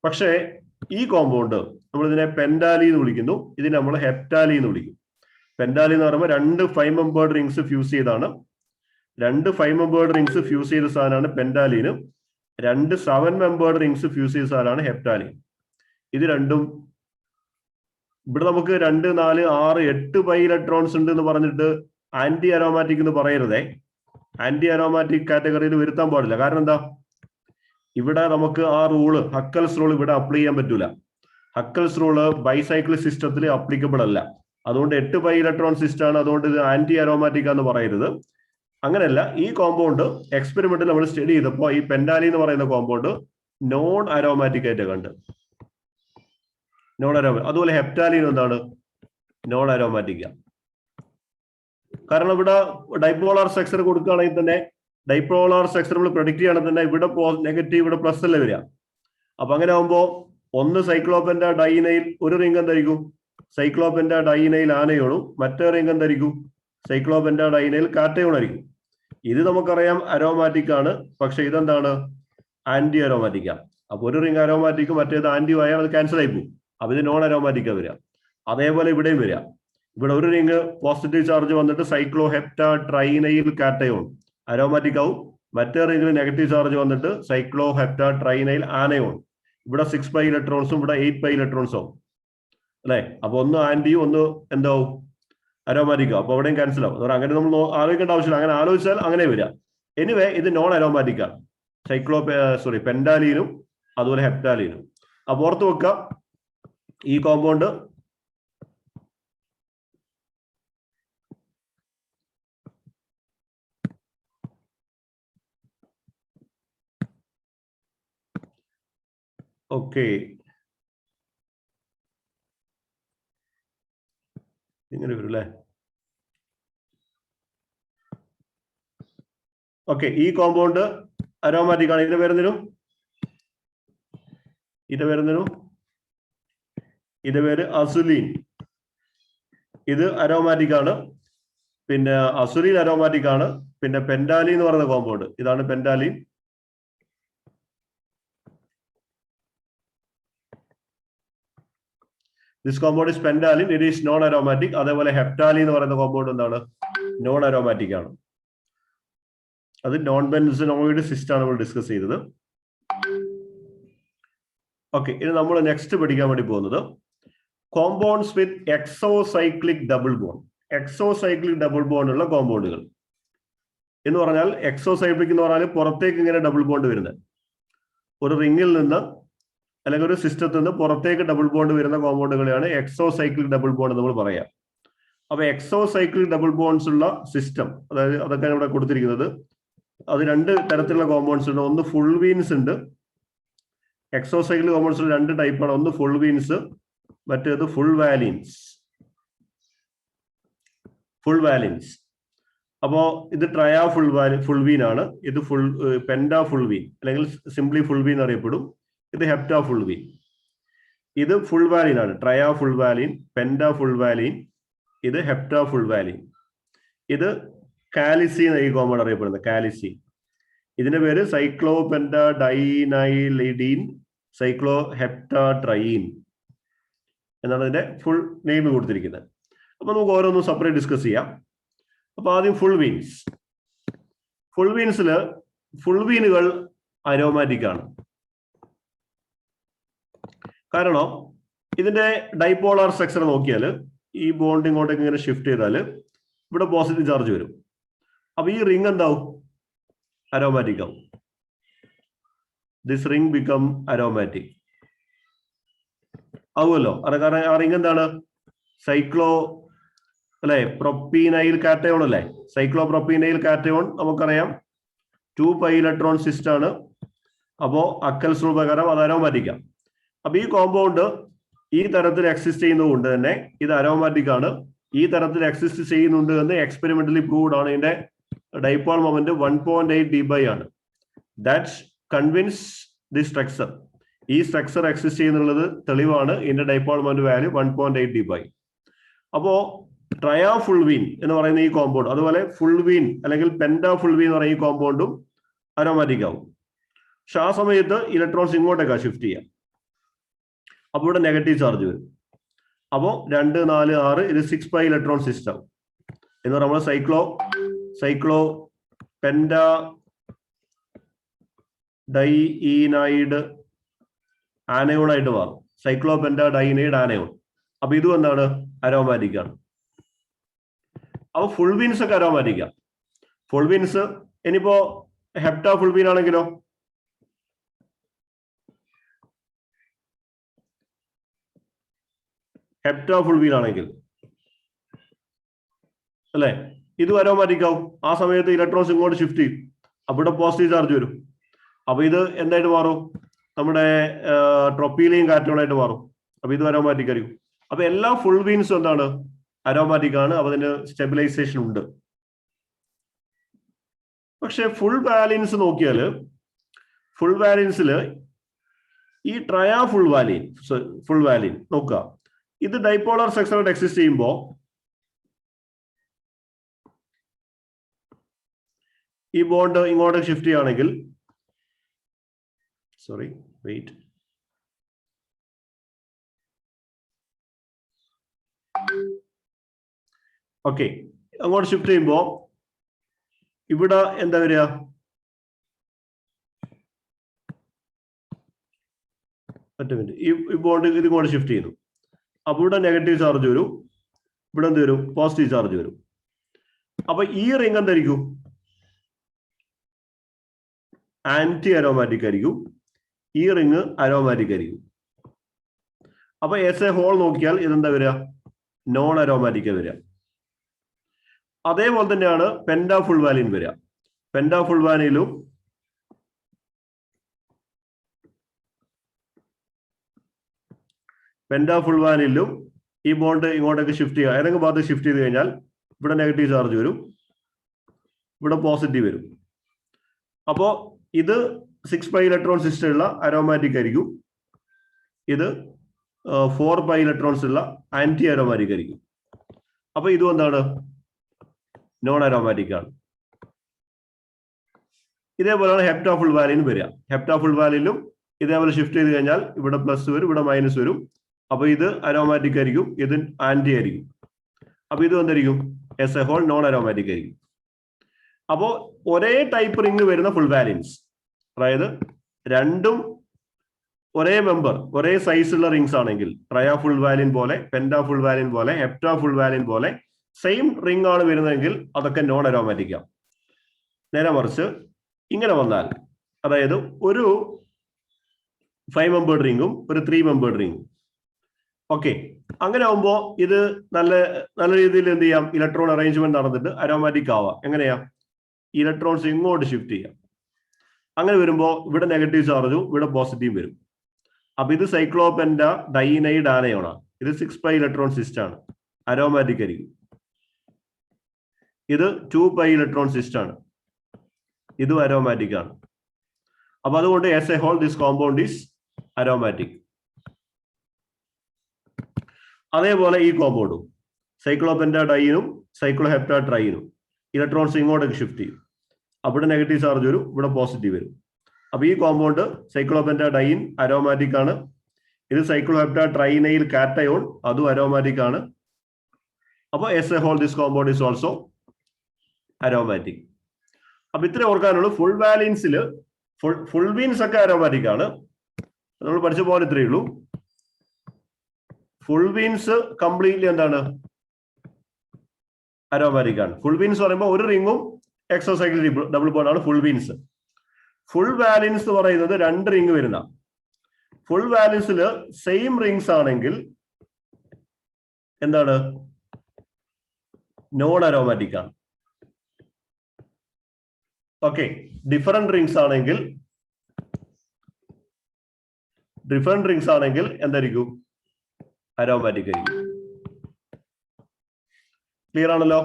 പക്ഷേ ഈ കോമ്പൗണ്ട് നമ്മൾ ഇതിനെ പെന്റാലി എന്ന് വിളിക്കുന്നു, ഇതിനെ നമ്മൾ ഹെപ്റ്റാലി എന്ന് വിളിക്കും. പെന്റാലി എന്ന് പറയുമ്പോൾ 2 5-membered റിങ്സ് ഫ്യൂസ് ചെയ്താണ്. 2 5-membered റിങ്സ് ഫ്യൂസ് ചെയ്ത സാധനമാണ് പെന്റാലീന്. 2 7-membered റിങ്സ് ഫ്യൂസ് ചെയ്ത സാധനമാണ് ഹെപ്റ്റാലീൻ. ഇത് രണ്ടും ഇവിടെ നമുക്ക് 2 4 6 8 പൈ ഇലക്ട്രോൺസ് ഉണ്ട് എന്ന് പറഞ്ഞിട്ട് ആന്റി അരോമാറ്റിക് എന്ന് പറയരുതേ. ആന്റി അരോമാറ്റിക് കാറ്റഗറിയിൽ വരുത്താൻ പാടില്ല. കാരണം എന്താ, ഇവിടെ നമുക്ക് ആ റൂള്, ഹക്കൽസ് റൂൾ ഇവിടെ അപ്ലൈ ചെയ്യാൻ പറ്റൂല. ഹക്കൽസ് റൂള് ബൈസൈക്ലിക് സിസ്റ്റത്തിൽ അപ്ലിക്കബിൾ അല്ല. അതുകൊണ്ട് 8 പൈ ഇലക്ട്രോൺ സിസ്റ്റം ആണ്, അതുകൊണ്ട് ഇത് ആന്റി അരോമാറ്റിക് എന്ന് പറയരുത്. അങ്ങനെയല്ല, ഈ കോമ്പൗണ്ട് എക്സ്പെരിമെന്റിൽ നമ്മൾ സ്റ്റഡി ചെയ്തപ്പോൾ ഈ പെന്റാലി എന്ന് പറയുന്ന കോമ്പൗണ്ട് നോൺ അരോമാറ്റിക് ആയിട്ട് കണ്ട്. Non aromatic. അതുപോലെ ഹെപ്റ്റാലിൻ എന്താണ്? Non aromatic. കാരണം ഇവിടെ ഡൈപോളാർ സ്ട്രക്ചർ കൊടുക്കുകയാണെങ്കിൽ തന്നെ ഡൈപോളാർ സ്ട്രക്ചർ നമ്മൾ പ്രൊഡിക്ട് ചെയ്യണമെങ്കിൽ തന്നെ ഇവിടെ നെഗറ്റീവ്, ഇവിടെ പ്ലസ് അല്ലേ വരിക. അപ്പൊ അങ്ങനെ ആകുമ്പോൾ ഒന്ന് സൈക്ലോപെന്റ ഡൈനൈൽ, ഒരു റിംഗ് എന്തായിരിക്കും? സൈക്ലോപെന്റ ഡൈനൈൽ ആനയോണും മറ്റേ റിംഗ് എന്തായിരിക്കും? സൈക്ലോപെന്റ ഡൈനൈൽ കാറ്റയോൺ ആയിരിക്കും. ഇത് നമുക്കറിയാം അരോമാറ്റിക് ആണ്, പക്ഷെ ഇതെന്താണ്? ആന്റി അരോമാറ്റിക് ആണ്. അപ്പൊ ഒരു റിംഗ് അരോമാറ്റിക് മറ്റേത് ആന്റി ആയാൽ അത് ക്യാൻസൽ ആയി പോകും. അപ്പൊ ഇത് നോൺ അരോമാറ്റിക്കാ വരിക. അതേപോലെ ഇവിടെയും വരിക. ഇവിടെ ഒരു റിംഗ് പോസിറ്റീവ് ചാർജ് വന്നിട്ട് സൈക്ലോ ഹെപ്റ്റ ട്രൈനൈൽ കാറ്റയോൺ അരോമാറ്റിക് ആവും. മറ്റേ റിംഗിൽ നെഗറ്റീവ് ചാർജ് വന്നിട്ട് സൈക്ലോ ഹെപ്റ്റ ട്രൈനൈൽ ആനയോൺ. ഇവിടെ 6 പൈ ഇലക്ട്രോൺസും ഇവിടെ 8 പൈ ഇലക്ട്രോൺസും ആവും അല്ലെ. അപ്പൊ ഒന്ന് ആന്റിയും ഒന്ന് എന്താവും? അരോമാറ്റിക്. അപ്പൊ അവിടെയും ക്യാൻസൽ ആവും. അങ്ങനെ നമ്മൾ ആലോചിക്കേണ്ട ആവശ്യമില്ല. അങ്ങനെ ആലോചിച്ചാൽ അങ്ങനെ വരിക. എനിവേ ഇത് നോൺ അരോമാറ്റിക് ആണ്. പെൻഡാലീനും അതുപോലെ ഹെപ്റ്റാലീനും. അപ്പൊ ഓർത്ത് വെക്കുക, ഈ കോമ്പൗണ്ട് ഓക്കെ ഇങ്ങനെ വരും അല്ലേ. ഓക്കെ, ഈ കോമ്പൗണ്ട് അരോമാറ്റിക് ആണ്. ഇതിന്റെ പേരെന്തിനും ഇത് പേര് അസുലീൻ. ഇത് അരോമാറ്റിക് ആണ്. പിന്നെ അസുലീൻ അരോമാറ്റിക് ആണ്. പിന്നെ പെൻഡാലീൻ എന്ന് പറയുന്ന കോമ്പൗണ്ട്, ഇതാണ് pentalene. This compound is pentalene, it is non aromatic. അതേപോലെ ഹെപ്റ്റാലിൻ എന്ന് പറയുന്ന കോമ്പൗണ്ട് എന്താണ്? നോൺ അരോമാറ്റിക് ആണ്. അത് നോൺ ബെൻസനോയിഡ് സിസ്റ്റ് ആണ് നമ്മൾ ഡിസ്കസ് ചെയ്തത്. ഓക്കെ, ഇനി നമ്മൾ നെക്സ്റ്റ് പഠിക്കാൻ വേണ്ടി പോകുന്നത് കോമ്പൗണ്ട്സ് വിത്ത് എക്സോസൈക്ലിക് ഡബിൾ ബോണ്ട്. എക്സോസൈക്ലിക് ഡബിൾ ബോണ്ട് ഉള്ള കോമ്പൗണ്ടുകൾ എന്ന് പറഞ്ഞാൽ, എക്സോസൈക്ലിക് എന്ന് പറഞ്ഞാൽ പുറത്തേക്ക് ഇങ്ങനെ ഡബിൾ ബോണ്ട് വരുന്നത്, ഒരു റിംഗിൽ നിന്ന് അല്ലെങ്കിൽ ഒരു സിസ്റ്റത്തിൽ നിന്ന് പുറത്തേക്ക് ഡബിൾ ബോണ്ട് വരുന്ന കോമ്പൗണ്ടുകളെയാണ് എക്സോസൈക്ലിക് ഡബിൾ ബോണ്ട് നമ്മൾ പറയാം. അപ്പൊ എക്സോസൈക്ലിക് ഡബിൾ ബോണ്ട്സ് ഉള്ള സിസ്റ്റം, അതായത് അതൊക്കെയാണ് ഇവിടെ കൊടുത്തിരിക്കുന്നത്. അത് രണ്ട് തരത്തിലുള്ള കോമ്പൗണ്ട്സ് ഉണ്ട്. ഒന്ന് ഫുൾ വീൻസ് ഉണ്ട്. എക്സോസൈക്ലിക് കോമ്പൗണ്ട്സ് രണ്ട് ടൈപ്പാണ്. ഒന്ന് ഫുൾ വീൻസ്, മറ്റേത് ഫുൾ വാലിൻസ്. അപ്പോ ഇത് ട്രയാ ഫുൾ വീൻ ആണ്. ഇത് പെൻഡാ ഫുൾ വീൻ അല്ലെങ്കിൽ സിംപ്ലി ഫുൾ വീൻ അറിയപ്പെടും. ഇത് ഹെപ്റ്റാ ഫുൾ വീൻ. ഇത് ഫുൾ വാലിൻ ആണ്. ട്രയാ ഫുൾ വാലിൻ, പെൻഡാ ഫുൾ വാലിൻ, ഇത് ഹെപ്റ്റാ ഫുൾ വാലിൻ. ഇത് കാലിസി എന്ന ഈ കോമ്പൗണ്ട് അറിയപ്പെടുന്നത് കാലിസി. ഇതിന്റെ പേര് സൈക്ലോ പെൻഡാ ഡൈനൈലിഡീൻ സൈക്ലോ ഹെപ്റ്റാ ട്രയീൻ എന്നാണ് ഇതിന്റെ ഫുൾ നെയിം കൊടുത്തിരിക്കുന്നത്. അപ്പൊ നമുക്ക് ഓരോന്നും സെപ്പറേറ്റ് ഡിസ്കസ് ചെയ്യാം. അപ്പൊ ആദ്യം ഫുൾ വീൻസ്. ഫുൾ വീനുകൾ അരോമാറ്റിക് ആണ്. കാരണം ഇതിന്റെ ഡൈപോളാർ സ്ട്രക്ചർ നോക്കിയാൽ ഈ ബോണ്ട് ഇങ്ങോട്ടേക്ക് ഇങ്ങനെ ഷിഫ്റ്റ് ചെയ്താൽ ഇവിടെ പോസിറ്റീവ് ചാർജ് വരും. അപ്പൊ ഈ റിംഗ് എന്താവും? അരോമാറ്റിക് ആവും. ദിസ് റിംഗ് ബിക്കം അരോമാറ്റിക് ആവുമല്ലോ. അത് കാരണം ആ റിംഗ് എന്താണ്? സൈക്ലോ അല്ലെ, പ്രൊപ്പീനൈൽ കാറ്റയോൺ അല്ലെ. സൈക്ലോ പ്രൊപ്പീനൈൽ കാറ്റയോൺ നമുക്കറിയാം 2 പൈ ഇലക്ട്രോൺ സിസ്റ്റ് ആണ്. അപ്പോ അക്കൽസ് റൂൾ പ്രകാരം അത് അരോമാറ്റിക് ആണ്. അപ്പൊ ഈ കോമ്പൗണ്ട് ഈ തരത്തിൽ എക്സിസ്റ്റ് ചെയ്യുന്നത് കൊണ്ട് തന്നെ ഇത് അരോമാറ്റിക് ആണ്. ഈ തരത്തിൽ എക്സിസ്റ്റ് ചെയ്യുന്നുണ്ട് എന്ന് എക്സ്പെരിമെന്റലി പ്രൂവ്ഡ് ആണ്. ഇതിന്റെ ഡൈപോൾ മൊമെന്റ് 1.8 dB ആണ്. That convince the structure. ഈ സ്ട്രക്ചർ എക്സിസ്റ്റ് ചെയ്യുന്നുള്ളത് തെളിവാണ്. ഇതിന്റെ ഡൈപോൾ മൊമെന്റ് വാല്യൂ 1.8 dB. അപ്പോ ട്രയാ ഫുൾ വീൻ എന്ന് പറയുന്ന ഈ കോമ്പൗണ്ട്, അതുപോലെ ഫുൾ വീൻ അല്ലെങ്കിൽ പെൻഡാ ഫുൾ വീൻ എന്ന് പറയുന്ന ഈ കോമ്പൗണ്ടും അരോമാറ്റിക് ആവും. പക്ഷെ ആ സമയത്ത് ഇലക്ട്രോൺസ് ഇങ്ങോട്ടേക്കാ ഷിഫ്റ്റ് ചെയ്യാം. അപ്പൊ ഇവിടെ നെഗറ്റീവ് ചാർജ് വരും. അപ്പോ 2, 4, 6 ഇത് 6 പൈ ഇലക്ട്രോൺ സിസ്റ്റം എന്ന് നമ്മൾ സൈക്ലോ പെൻഡാ ഡൈനൈഡ് ആനയോൺ ആയിട്ട് മാറും. Cyclopentadienide anion. അപ്പൊ ഇതും എന്താണ്? അരോമാറ്റിക് ആണ്. അപ്പൊ ഫുൾ വീൻസ് ഒക്കെ അരോമാറ്റിക് ആണ്. ഫുൾ വീൻസ് ഇനിയിപ്പോ ഹെപ്റ്റാ ഫുൾ വീൻ ആണെങ്കിലോ? ഹെപ്റ്റാ ഫുൾ വീൻ ആണെങ്കിൽ അല്ലെ, ഇത് അരോമാറ്റിക് ആവും. ആ സമയത്ത് ഇലക്ട്രോൺസ് ഇങ്ങോട്ട് ഷിഫ്റ്റ് ചെയ്യും. അപ്പൊ ഇവിടെ പോസിറ്റീവ് ചാർജ് വരും. അപ്പൊ ഇത് എന്തായിട്ട് മാറും? നമ്മുടെ ട്രോപ്പീലിയും കാറ്റോണായിട്ട് മാറും. അപ്പൊ ഇത് അരോമാറ്റിക് ആയിരിക്കും. അപ്പൊ എല്ലാ ഫുൾ ബീൻസും എന്താണ് അരോമാറ്റിക് ആണ്. അപ്പൊ അതിന് സ്റ്റെബിലൈസേഷൻ ഉണ്ട്. പക്ഷെ ഫുൾ വാലിൻസ് നോക്കിയാല് ഫുൾ വാലിൻസിൽ ഈ ട്രയാ ഫുൾ വാലിൻ നോക്കുക. ഇത് ഡൈപോളർ സെക്ഷനായിട്ട് എക്സിസ്റ്റ് ചെയ്യുമ്പോൾ ഈ ബോണ്ട് ഇങ്ങോട്ട് ഷിഫ്റ്റ് ചെയ്യുകയാണെങ്കിൽ വെയിറ്റ് ഓക്കെ, അങ്ങോട്ട് ഷിഫ്റ്റ് ചെയ്യുമ്പോൾ ഇവിടെ എന്താ വരിക? ഒറ്റ മിനിറ്റ്. ഈ ബോണ്ട് ഇത് ഇങ്ങോട്ട് ഷിഫ്റ്റ് ചെയ്യുന്നു. അപ്പൊ ഇവിടെ നെഗറ്റീവ് ചാർജ് വരും, ഇവിടെ എന്ത് വരും? പോസിറ്റീവ് ചാർജ് വരും. അപ്പൊ ഈ റിംഗ് എന്തായിരിക്കും? ആന്റി അരോമാറ്റിക് ആയിരിക്കും. ഈ റിംഗ് അരോമാറ്റിക് ആയിരിക്കും. അപ്പൊ എസ് എ ഹോൾ നോക്കിയാൽ ഇതെന്താ വരിക? നോൺ അരോമാറ്റിക് വരിക. അതേപോലെ തന്നെയാണ് പെന്റാ ഫുൾ വാലിൻ വരിക. പെന്റാ ഫുൾ വാലിനിലും ഈ ബോണ്ട് ഇങ്ങോട്ടേക്ക് ഷിഫ്റ്റ് ചെയ്യുക. ഏതെങ്കിലും ഭാഗത്ത് ഷിഫ്റ്റ് ചെയ്ത് കഴിഞ്ഞാൽ ഇവിടെ നെഗറ്റീവ് ചാർജ് വരും, ഇവിടെ പോസിറ്റീവ് വരും. അപ്പോ ഇത് 6 പൈ ഇലക്ട്രോൺ സിസ്റ്റം ഉള്ള അരോമാറ്റിക് ആയിരിക്കും. ഇത് 4 പൈ ഇലക്ട്രോൺസ് ഉള്ള ആന്റി അരോമാറ്റിക് ആയിരിക്കും. അപ്പൊ ഇതും എന്താണ്? നോൺ അരോമാറ്റിക് ആണ്. ഇതേപോലെയാണ് ഹെപ്റ്റാ ഫുൾ വാലിൻ വരിക. ഹെപ്റ്റാ ഫുൾ വാലിനും ഇതേപോലെ ഷിഫ്റ്റ് ചെയ്ത് കഴിഞ്ഞാൽ ഇവിടെ പ്ലസ് വരും, ഇവിടെ മൈനസ് വരും. അപ്പൊ ഇത് അരോമാറ്റിക് ആയിരിക്കും, ഇത് ആന്റി ആയിരിക്കും. അപ്പൊ ഇത് എന്തായിരിക്കും? As a whole non aromatic ആയിരിക്കും. അപ്പോ ഒരേ ടൈപ്പ് റിംഗ് വരുന്ന ഫുൾ വാലിൻസ്, അതായത് രണ്ടും ഒരേ മെമ്പർ, ഒരേ സൈസുള്ള റിംഗ്സ് ആണെങ്കിൽ, ട്രയാ ഫുൾ വാലിൻ പോലെ, പെന്റാ ഫുൾ വാലിൻ പോലെ, ഹെപ്റ്റാ ഫുൾ വാലിൻ പോലെ സെയിം റിംഗ് ആണ് വരുന്നതെങ്കിൽ അതൊക്കെ നോൺ അരോമാറ്റിക് ആണ്. നേരെ മറിച്ച് ഇങ്ങനെ വന്നാൽ, അതായത് ഒരു 5 മെമ്പേർഡ് റിംഗും ഒരു 3 മെമ്പേർഡ് റിംഗും, ഓക്കെ, അങ്ങനെ ആവുമ്പോൾ ഇത് നല്ല രീതിയിൽ എന്ത് ചെയ്യാം? ഇലക്ട്രോൺ അറേഞ്ച്മെന്റ് നടന്നിട്ട് അരോമാറ്റിക് ആവാം. എങ്ങനെയാ? ഇലക്ട്രോൺസ് ഇങ്ങോട്ട് ഷിഫ്റ്റ് ചെയ്യാം. അങ്ങനെ വരുമ്പോൾ ഇവിടെ നെഗറ്റീവ് ചാർജും ഇവിടെ പോസിറ്റീവ് വരും. അപ്പൊ ഇത് സൈക്ലോപെന്റ ഡൈനൈഡ് ആനയോണാണ്. ഇത് 6 പൈ ഇലക്ട്രോൺ സിസ്റ്റം ആണ്, അരോമാറ്റിക് ആയിരിക്കും. ഇത് 2 പൈ ഇലക്ട്രോൺ സിസ്റ്റം ആണ്, ഇതും അരോമാറ്റിക് ആണ്. അപ്പൊ അതുകൊണ്ട് as a whole this compound is aromatic. അതേപോലെ ഈ കോമ്പൗണ്ടും സൈക്ലോപെന്റ ഡൈനും സൈക്ലോഹെപ്റ്റാ ട്രൈനും ഇലക്ട്രോൺസ് ഇങ്ങോട്ടേക്ക് ഷിഫ്റ്റ് ചെയ്യും. അവിടെ നെഗറ്റീവ് ചാർജ് വരും, ഇവിടെ പോസിറ്റീവ് വരും. അപ്പൊ ഈ കോമ്പൗണ്ട് സൈക്ലോപെന്റ ഡൈൻ അരോമാറ്റിക് ആണ്. ഇത് സൈക്ലോഹെപ്റ്റാ ട്രൈനൈൽ കാറ്റയോൺ, അതും അരോമാറ്റിക് ആണ്. അപ്പൊ as a whole this compound is also aromatic. അപ്പൊ ഇത്ര ഓർക്കാനുള്ളൂ. ഫുൾ വാലിൻസിൽ ഫുൾ ബീൻസ് ഒക്കെ അരോമാറ്റിക് ആണ്. നമ്മൾ പഠിച്ച പോലെ ഇത്രയേ ഉള്ളൂ. ഫുൾ ബീൻസ് കംപ്ലീറ്റ്ലി എന്താണ്? അരോമാറ്റിക് ആണ്. ഫുൾ ബീൻസ് പറയുമ്പോൾ ഒരു റിംഗും എക്സോസൈക്കിൾ ഡബിൾ ബോണ്ട് ആണ് ഫുൾ ബീൻസ്. ഫുൾ വാലിൻസ് എന്ന് പറയുന്നത് 2 റിംഗ് വരുന്ന. ഫുൾ വാലിൻസിൽ സെയിം റിംഗ്സ് ആണെങ്കിൽ എന്താണ്? നോൺ അരോമാറ്റിക് ആണ്. ഓക്കെ, ഡിഫറെന്റ് റിംഗ്സ് ആണെങ്കിൽ എന്തായിരിക്കും? അരോമാറ്റിക് ആയിരിക്കും. ക്ലിയർ ആണല്ലോ?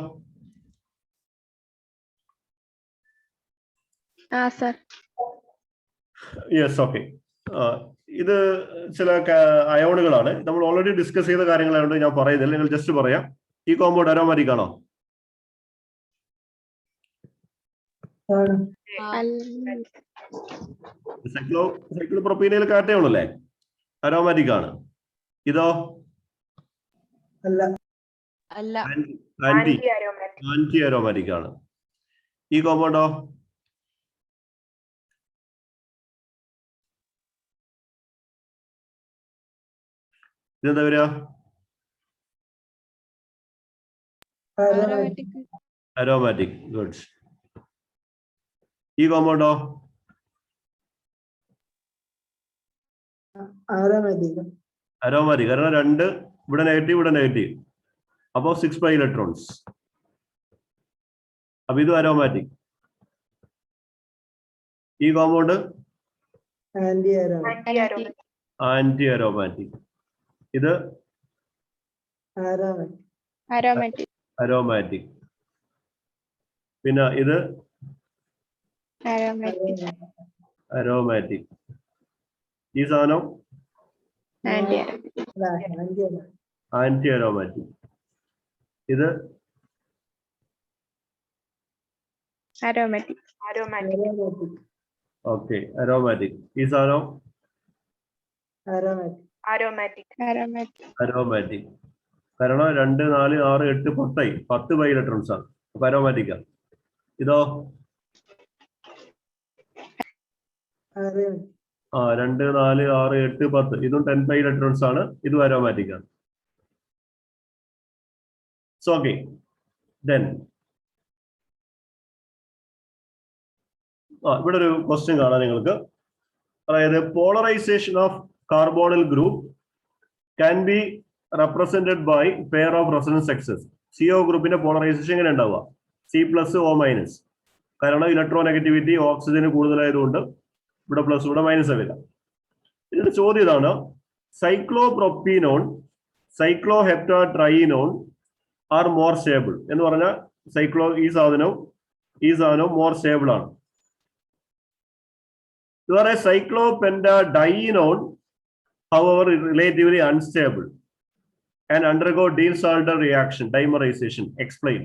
Yes, okay. ഇത് ചില അയോണുകളാണ്. നമ്മൾ ഓൾറെഡി ഡിസ്കസ് ചെയ്ത കാര്യങ്ങളായതുകൊണ്ട് ഞാൻ പറയുന്നില്ല, നിങ്ങൾ ജസ്റ്റ് പറയാം. ഈ കോമ്പൗണ്ട് അരോമാറ്റിക് ആണോ? സൈക്ലോപ്രോപ്പീനയിൽ കാറ്റയോണല്ലേ, അരോമാറ്റിക് ആണ്. ഇതോ? ആന്റി അരോമാറ്റിക് ആണ്. ഈ കോമ്പൗണ്ടോ? ഇതെന്താ വരിക? അരോമാറ്റിക്. ഗുഡ്. ഈ കോമ്പൗണ്ടോ? അരോമാറ്റിക്. കാരണം 2 ഇവിടെ നെഗറ്റീവ്, ഇവിടെ നെഗറ്റീവ്. അപ്പോ 6 പൈ ഇലക്ട്രോൺസ്. അപ്പൊ ഇത് അരോമാറ്റിക്. ഈ compound anti aromatic. Anti aromatic. ഇത് അരോമാറ്റിക്. അരോമാറ്റിക്. പിന്നെ ഇത് അരോമാറ്റിക്. ഈ സാധനം ആന്റി അരോമാറ്റിക്. ഇത് അരോമാറ്റിക്. Okay, aromatic. ഈ സാധനം അരോമാറ്റിക്. കാരണം 2, 4, 6, 8, 10 10 ബൈ ഇലക്ട്രോൺസ് ആണ്. അപ്പൊ അരോമാറ്റിക് ആണ്. ഇതോ 2, 4, 6, 8, 10 ഇതും 10 ബൈ ഇലക്ട്രോൺസ് ആണ്. ഇതും അരോമാറ്റിക് ആണ്. സോ ഓക്കെ, ദെൻ ഇവിടെ ഒരു ക്വസ്റ്റ്യൻ കാണാം നിങ്ങൾക്ക്. അതായത് polarization of carbonyl group can be represented by pair of resonance excess. CO ഗ്രൂപ്പിന്റെ പോളറൈസേഷൻ എങ്ങനെ ഉണ്ടാവുക? C+O-. കാരണം ഇലക്ട്രോ നെഗറ്റിവിറ്റി ഓക്സിജന് കൂടുതലായതുകൊണ്ട് ഇവിടെ പ്ലസ്, ഇവിടെ മൈനസ് വരിക. ഇതിന്റെ ചോദ്യം ഇതാണ്: സൈക്ലോപ്രോപ്പീനോൺ, സൈക്ലോഹെപ്റ്റാട്രൈനോൺ ആർ മോർ സ്റ്റേബിൾ എന്ന് പറഞ്ഞാൽ ഈ സാധനവും മോർ സ്റ്റേബിൾ ആണ്. ഇതുവരെ cyclopentadienone, however, relatively unstable and undergo Diels-Alder reaction, dimerization. Explain.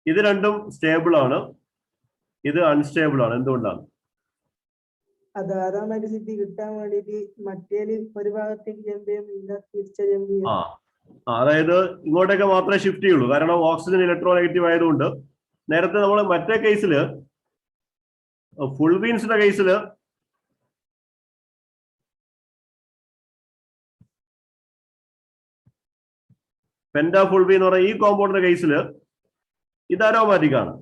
ഇത് രണ്ടും സ്റ്റേബിൾ ആണ്, ഇത് അൺസ്റ്റേബിൾ ആണ്. എന്തുകൊണ്ടാണ്? അത് അരോമാറ്റിസിറ്റി കിട്ടാൻ വേണ്ടിട്ട് മറ്റേല് ഒരു ഭാഗത്തേക്ക് ജമ്പ് ചെയ്യും, തിരിച്ച ജമ്പ് ചെയ്യും. അതായത് ഇങ്ങോട്ടേക്ക് മാത്രമേ ഷിഫ്റ്റ് ചെയ്യുള്ളൂ. കാരണം ഓക്സിജൻ ഇലക്ട്രോ നെഗറ്റീവ് ആയതുകൊണ്ട്. നേരത്തെ നമ്മൾ മറ്റേ കേസില്, ഫുൾവീൻസിന്റെ കേസില് പെന്റാഫുൾവീൻ എന്ന് പറയുന്ന ഈ കോമ്പൗണ്ടിന്റെ കേസില് ഇത് അരോമാറ്റിക് ആണ്.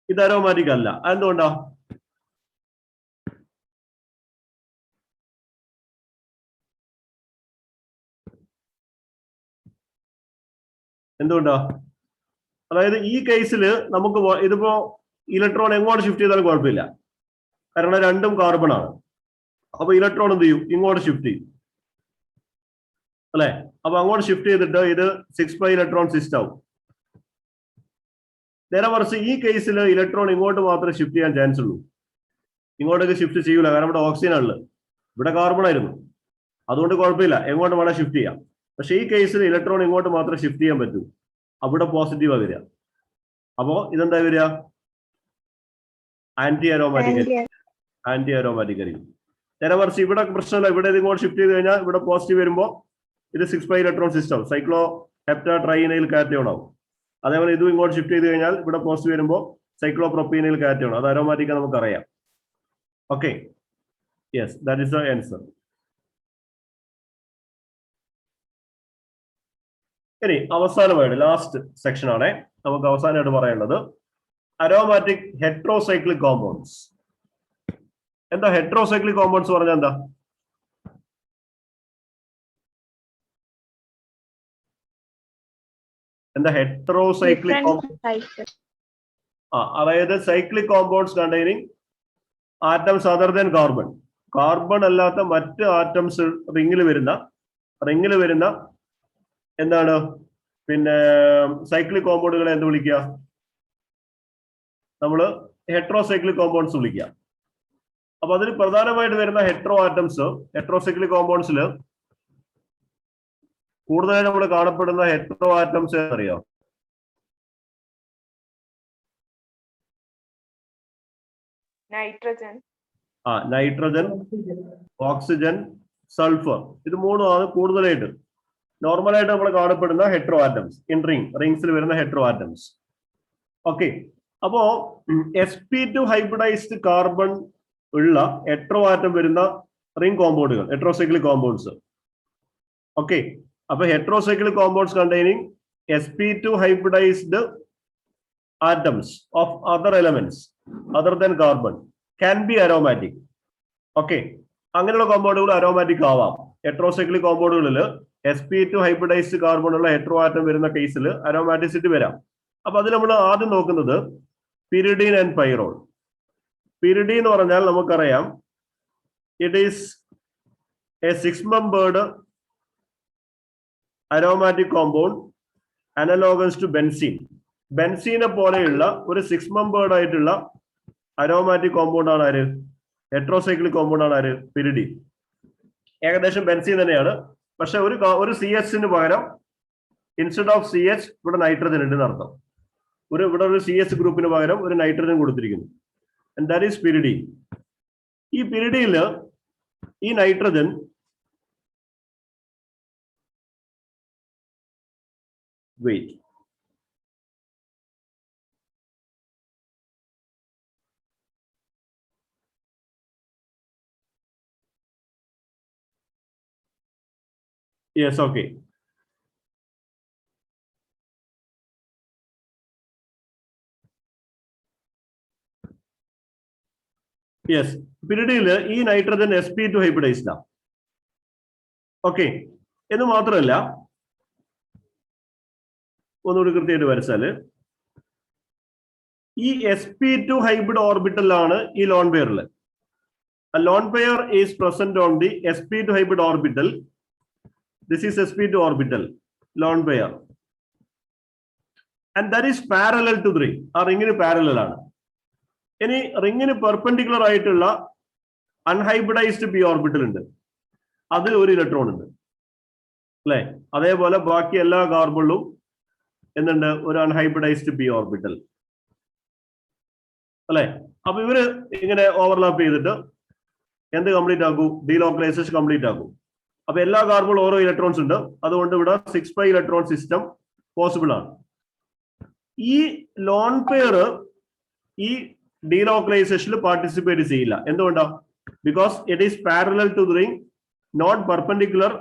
ഇത് അരോമാറ്റിക് അല്ല. എന്തുകൊണ്ടാ? എന്തുകൊണ്ടാ? അതായത് ഈ കേസിൽ നമുക്ക് ഇതിപ്പോ ഇലക്ട്രോൺ എങ്ങോട്ട് ഷിഫ്റ്റ് ചെയ്താലും കുഴപ്പമില്ല. കാരണം രണ്ടും കാർബൺ ആണ്. അപ്പൊ ഇലക്ട്രോൺ എന്ത് ചെയ്യും? ഇങ്ങോട്ട് ഷിഫ്റ്റ് ചെയ്യും, അല്ലെ? അപ്പൊ അങ്ങോട്ട് ഷിഫ്റ്റ് ചെയ്തിട്ട് ഇത് 6 ഇലക്ട്രോൺ സിസ്റ്റ് ആവും. നേരെ മറിച്ച് ഈ കേസിൽ ഇലക്ട്രോൺ ഇങ്ങോട്ട് മാത്രമേ ഷിഫ്റ്റ് ചെയ്യാൻ ചാൻസ് ഉള്ളൂ. ഇങ്ങോട്ടേക്ക് ഷിഫ്റ്റ് ചെയ്യൂല. കാരണം ഇവിടെ ഓക്സിജൻ ആണുള്ളത്, ഇവിടെ കാർബൺ ആയിരുന്നു. അതുകൊണ്ട് കുഴപ്പമില്ല, എങ്ങോട്ട് വേണം ഷിഫ്റ്റ് ചെയ്യാം. പക്ഷെ ഈ കേസിൽ ഇലക്ട്രോൺ ഇങ്ങോട്ട് മാത്രമേ ഷിഫ്റ്റ് ചെയ്യാൻ പറ്റൂ. അവിടെ പോസിറ്റീവാ വരിക. അപ്പോ ഇതെന്താ വരിക? ആന്റി അരോമാറ്റിക് ആയിരിക്കും. നേരെ മറിച്ച് ഇവിടെ പ്രശ്നമില്ല. ഇവിടെ ഇങ്ങോട്ട് ഷിഫ്റ്റ് ചെയ്ത് കഴിഞ്ഞാൽ ഇവിടെ പോസിറ്റീവ് വരുമ്പോൾ ഇത് 6 ഇലക്ട്രോൺ സിസ്റ്റം സൈക്ലോ ഹെപ്റ്റാട്രൈനൈൽ കാറ്റയോൺ ആവും. അതേപോലെ ഇതും ഇങ്ങോട്ട് ഷിഫ്റ്റ് ചെയ്ത് കഴിഞ്ഞാൽ ഇവിടെ പോസിറ്റീവ് വരുമ്പോൾ സൈക്ലോ പ്രൊപ്പീനൈൽ കാറ്റയോൺ. അത് അരോമാറ്റിക് നമുക്കറിയാം. Okay, yes, that is the answer. ഇനി അവസാനമായിട്ട് ലാസ്റ്റ് സെക്ഷൻ ആണ് നമുക്ക് അവസാനമായിട്ട് പറയേണ്ടത് അരോമാറ്റിക് ഹെട്രോസൈക്ലിക് കോമ്പൗണ്ട്സ്. എന്താ ഹെട്രോസൈക്ലിക് കോമ്പൗണ്ട്സ് പറഞ്ഞാൽ എന്താ? ഹെട്രോസൈക്ലിക് അതായത് cyclic compounds containing atoms other than carbon. Carbon അല്ലാത്ത മറ്റ് ആറ്റംസ് റിങ്ങിൽ വരുന്ന എന്താണ് പിന്നെ സൈക്ലിക് കോമ്പൗണ്ടുകളെ എന്ത് വിളിക്കുക? നമ്മള് ഹെട്രോസൈക്ലിക് കോമ്പൗണ്ട്സ് വിളിക്കുക. അപ്പൊ അതിൽ പ്രധാനമായിട്ട് വരുന്ന ഹെട്രോസൈക്ലിക് കോമ്പൗണ്ട്സിൽ കൂടുതലായി നമ്മൾ കാണപ്പെടുന്ന ഹെട്രോ ആറ്റംസ് അറിയോ? Nitrogen, oxygen, sulphur. ഇത് മൂന്നുമാണ് കൂടുതലായിട്ട് നോർമലായിട്ട് നമ്മൾ കാണപ്പെടുന്ന ഹെട്രോ ആറ്റംസ് ഇൻ റിങ്സിൽ വരുന്ന ഹെട്രോ ആറ്റംസ്. ഓക്കെ, അപ്പോ sp2 ഹൈബ്രിഡൈസ്ഡ് കാർബൺ ഉള്ള ഹെട്രോ ആറ്റം വരുന്ന റിംഗ് കോമ്പൗണ്ടുകൾ ഹെട്രോസൈക്ലിക് കോമ്പൗണ്ട്സ്. ഓക്കെ, അപ്പൊ heterocyclic compounds containing sp2 hybridized atoms of other elements other than carbon can be aromatic. Okay, അങ്ങനെയുള്ള കോമ്പൗണ്ടുകൾ aromatic ആവാം. Heterocyclic കോമ്പൗണ്ടുകളിൽ sp2 hybridised കാർബണുള്ള heteroatom വരുന്ന കേസിൽ അരോമാറ്റിസിറ്റി വരാം. അപ്പൊ അതിൽ നമ്മൾ ആദ്യം നോക്കുന്നത് പിരിഡീൻ ആൻഡ് പൈറോൾ. പിരിഡീൻ എന്ന് പറഞ്ഞാൽ നമുക്കറിയാം it is A 6-membered aromatic compound analogous to benzene. ബെൻസീനെ പോലെയുള്ള ഒരു 6-membered ആയിട്ടുള്ള അരോമാറ്റിക് കോമ്പൗണ്ട് ആണ് ആര്? ഹെട്രോസൈക്ലിക് കോമ്പൗണ്ട് ആണ് ആര്? പിരിഡീൻ. ഏകദേശം ബെൻസീൻ തന്നെയാണ്. പക്ഷെ ഒരു CH പകരം ഇൻസ്റ്റെഡ് ഓഫ് CH ഇവിടെ നൈട്രജൻ ഉണ്ട് എന്നർത്ഥം. ഇവിടെ ഒരു CH ഗ്രൂപ്പിന് പകരം ഒരു നൈട്രജൻ കൊടുത്തിരിക്കുന്നു. And that is pyridine. ഈ പിരിഡീനില് ഈ nitrogen wait yes okay. Yes, പിരിഡില് ഈ നൈട്രജൻ sp2 ഹൈബ്രിഡൈസ്ഡ് ആണ്. ഓക്കെ, എന്ന് മാത്രമല്ല ഒന്നുകൂടി കൃത്യമായിട്ട് വരച്ചാല് ഈ sp2 ഹൈബ്രിഡ് ഓർബിറ്റലാണ് ഈ loan പെയറിൽ. A lone pair is present on the sp2 hybrid orbital. This is sp2 orbital, lone pair. And that is parallel to the ring. ആ റിങ്ങിന് പാരലൽ ആണ്. ഇനി റിങ്ങിന് പെർപെൻഡിക്കുലർ ആയിട്ടുള്ള അൺഹൈബ്രിഡൈസ്ഡ് പി ഓർബിറ്റൽ ഉണ്ട്. അതിൽ ഒരു electron ഉണ്ട് അല്ലെ. അതേപോലെ ബാക്കി എല്ലാ കാർബണിലും എന്തുണ്ട്? ഒരു അൺഹൈബ്രിഡൈസ്ഡ് പി ഓർബിറ്റൽ അല്ലെ. അപ്പൊ ഇവര് ഇങ്ങനെ ഓവർലാപ്പ് ചെയ്തിട്ട് എന്ത് കംപ്ലീറ്റ് ആക്കൂ? ഡീലോക്കലൈസേഷൻ കംപ്ലീറ്റ് ആക്കൂ. അപ്പൊ എല്ലാ കാർബണിലും ഓരോ ഇലക്ട്രോൺസ് ഉണ്ട്. അതുകൊണ്ട് ഇവിടെ 6 ഇലക്ട്രോൺ സിസ്റ്റം പോസിബിൾ ആണ്. ഈ ലോൺ പെയർ ഈ ഡീലോക്കലൈസേഷനിൽ പാർട്ടിസിപ്പേറ്റ് ചെയ്യില്ല. എന്തുകൊണ്ടാ? Because it is parallel to the ring, not perpendicular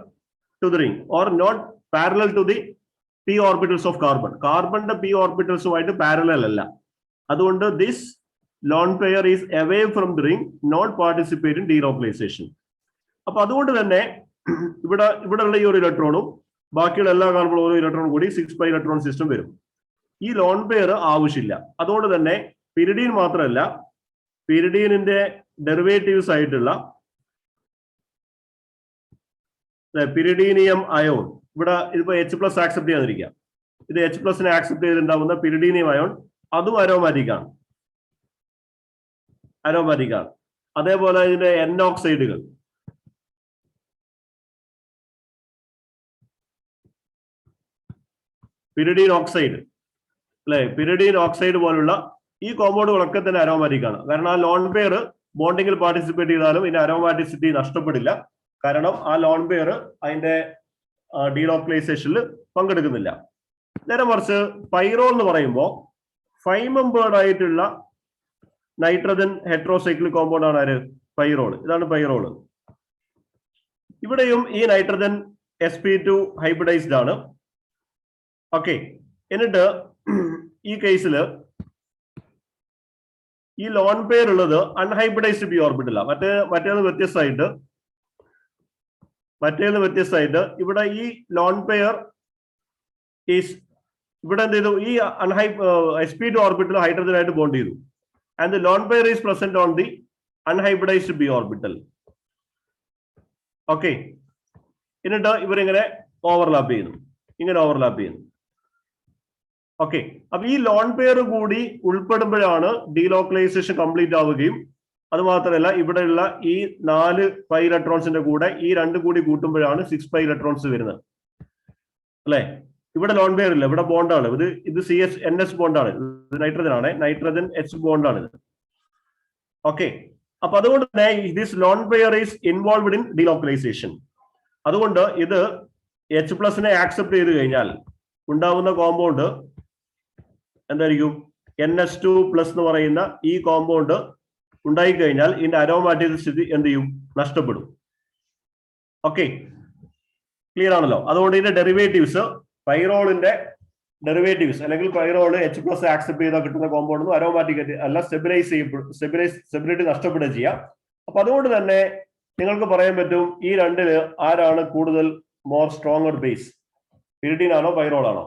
to the ring, or not parallel to the p orbitals of carbon. കാർബണിന്റെ പി ഓർബിറ്റൽസുമായിട്ട് പാരലൽ അല്ല. അതുകൊണ്ട് this lone pair is away from the ring, not participate in delocalisation. അപ്പൊ അതുകൊണ്ട് തന്നെ ഇവിടെയുള്ള ഈ ഒരു ഇലക്ട്രോണും ബാക്കിയുള്ള എല്ലാ കാർബണും ഓരോ ഇലക്ട്രോൺ കൂടി 6 ഇലക്ട്രോൺ സിസ്റ്റം വരും. ഈ ലോൺ പെയർ ആവശ്യമില്ല. അതുകൊണ്ട് തന്നെ പിരിഡീൻ മാത്രമല്ല, പിരിഡീനിന്റെ ഡെറിവേറ്റീവ്സ് ആയിട്ടുള്ള പിരിഡീനിയം അയോൺ, ഇവിടെ ഇതിപ്പോ H+ ആക്സെപ്റ്റ് ചെയ്യാതിരിക്കുക, ഇത് H+നെ ആക്സെപ്റ്റ് ചെയ്തിട്ടുണ്ടാവുന്ന പിരിഡീനിയം അയോൺ, അതും അരോമാറ്റിക് ആണ്. അതേപോലെ ഇതിന്റെ N ഓക്സൈഡുകൾ, പിരിഡീൻ ഓക്സൈഡ് അല്ലെ, പിരിഡീൻ ഓക്സൈഡ് പോലുള്ള ഈ കോമ്പൗണ്ടുകളൊക്കെ തന്നെ അരോമാറ്റിക് ആണ്. കാരണം ആ ലോൺ പെയർ ബോണ്ടിങ്ങിൽ പാർട്ടിസിപ്പേറ്റ് ചെയ്താലും ഇതിന്റെ അരോമാറ്റിസിറ്റി നഷ്ടപ്പെടില്ല. കാരണം ആ ലോൺ പെയർ അതിന്റെ ഡീലോക്കലൈസേഷനിൽ പങ്കെടുക്കുന്നില്ല. നേരെ മറിച്ച് പൈറോൾ എന്ന് പറയുമ്പോൾ 5-membered ആയിട്ടുള്ള നൈട്രജൻ ഹെട്രോസൈക്ലിക് കോമ്പൗണ്ട് ആണ് ആര്? പൈറോൾ. ഇതാണ് പൈറോൾ. ഇവിടെയും ഈ നൈട്രജൻ sp2 ഹൈബ്രിഡൈസ്ഡ് ആണ്. ഓക്കെ, എന്നിട്ട് ഈ കേസിൽ ഈ ലോൺ പെയർ ഉള്ളത് അൺഹൈബ്രിഡൈസ്ഡ് പി ഓർബിറ്റലാണ്. മറ്റേത് വ്യത്യസ്തമായിട്ട് ഇവിടെ ഈ ലോൺ പെയർ ഈസ് ഇവിടെ എന്ത് ചെയ്തു? ഈ sp2 ഓർബിറ്റൽ ഹൈഡ്രജൻ ആയിട്ട് ബോണ്ട് ചെയ്തു. And the loan pair is present on the unhybridised P orbital. Okay, എന്നിട്ട് ഇവരിങ്ങനെ ഓവർലാപ്പ് ചെയ്യുന്നു. ഓക്കെ, അപ്പൊ ഈ ലോൺ പെയർ കൂടി ഉൾപ്പെടുമ്പോഴാണ് ഡീലോക്കലൈസേഷൻ കംപ്ലീറ്റ് ആവുകയും, അത് മാത്രമല്ല ഇവിടെയുള്ള ഈ 4 ഇലക്ട്രോൺസിന്റെ കൂടെ ഈ 2 കൂടി കൂട്ടുമ്പോഴാണ് 6 ഇലക്ട്രോൺസ് വരുന്നത് അല്ലെ. ഇവിടെ ലോൺ പെയർ ഇല്ല, ഇവിടെ ബോണ്ടാണ്. ഇത് CH-NS ബോണ്ടാണ്. ഇത് നൈട്രജൻ ആണ്, നൈട്രജൻ H ബോണ്ടാണ് ഇത്. ഓക്കെ, അപ്പൊ അതുകൊണ്ട് തന്നെ this lone pair is involved in delocalisation. അതുകൊണ്ട് ഇത് H+നെ ആക്സെപ്റ്റ് ചെയ്ത് കഴിഞ്ഞാൽ ഉണ്ടാവുന്ന കോമ്പൗണ്ട് എന്തായിരിക്കും? NH2+ എന്ന് പറയുന്ന ഈ കോമ്പൗണ്ട് ഉണ്ടായിക്കഴിഞ്ഞാൽ ഇതിന്റെ അരോമാറ്റിസിറ്റി എന്ത് ചെയ്യും? നഷ്ടപ്പെടും. ഓക്കെ, ക്ലിയർ ആണല്ലോ. അതുകൊണ്ട് ഇതിന്റെ ഡെറിവേറ്റീവ്സ്, പൈറോളിന്റെ ഡെറിവേറ്റീവ്സ് അല്ലെങ്കിൽ പൈറോൾ H+ ആക്സെപ്റ്റ് ചെയ്താൽ കിട്ടുന്ന കോമ്പൗണ്ട് അരോമാറ്റിക് അല്ല, സ്റ്റെബിലിറ്റി നഷ്ടപ്പെടുക ചെയ്യാം. അപ്പൊ അതുകൊണ്ട് തന്നെ നിങ്ങൾക്ക് പറയാൻ പറ്റും ഈ രണ്ടില് ആരാണ് കൂടുതൽ മോർ സ്ട്രോങ്ങർ ബേസ്, പിരിഡീൻ ആണോ പൈറോൾ ആണോ?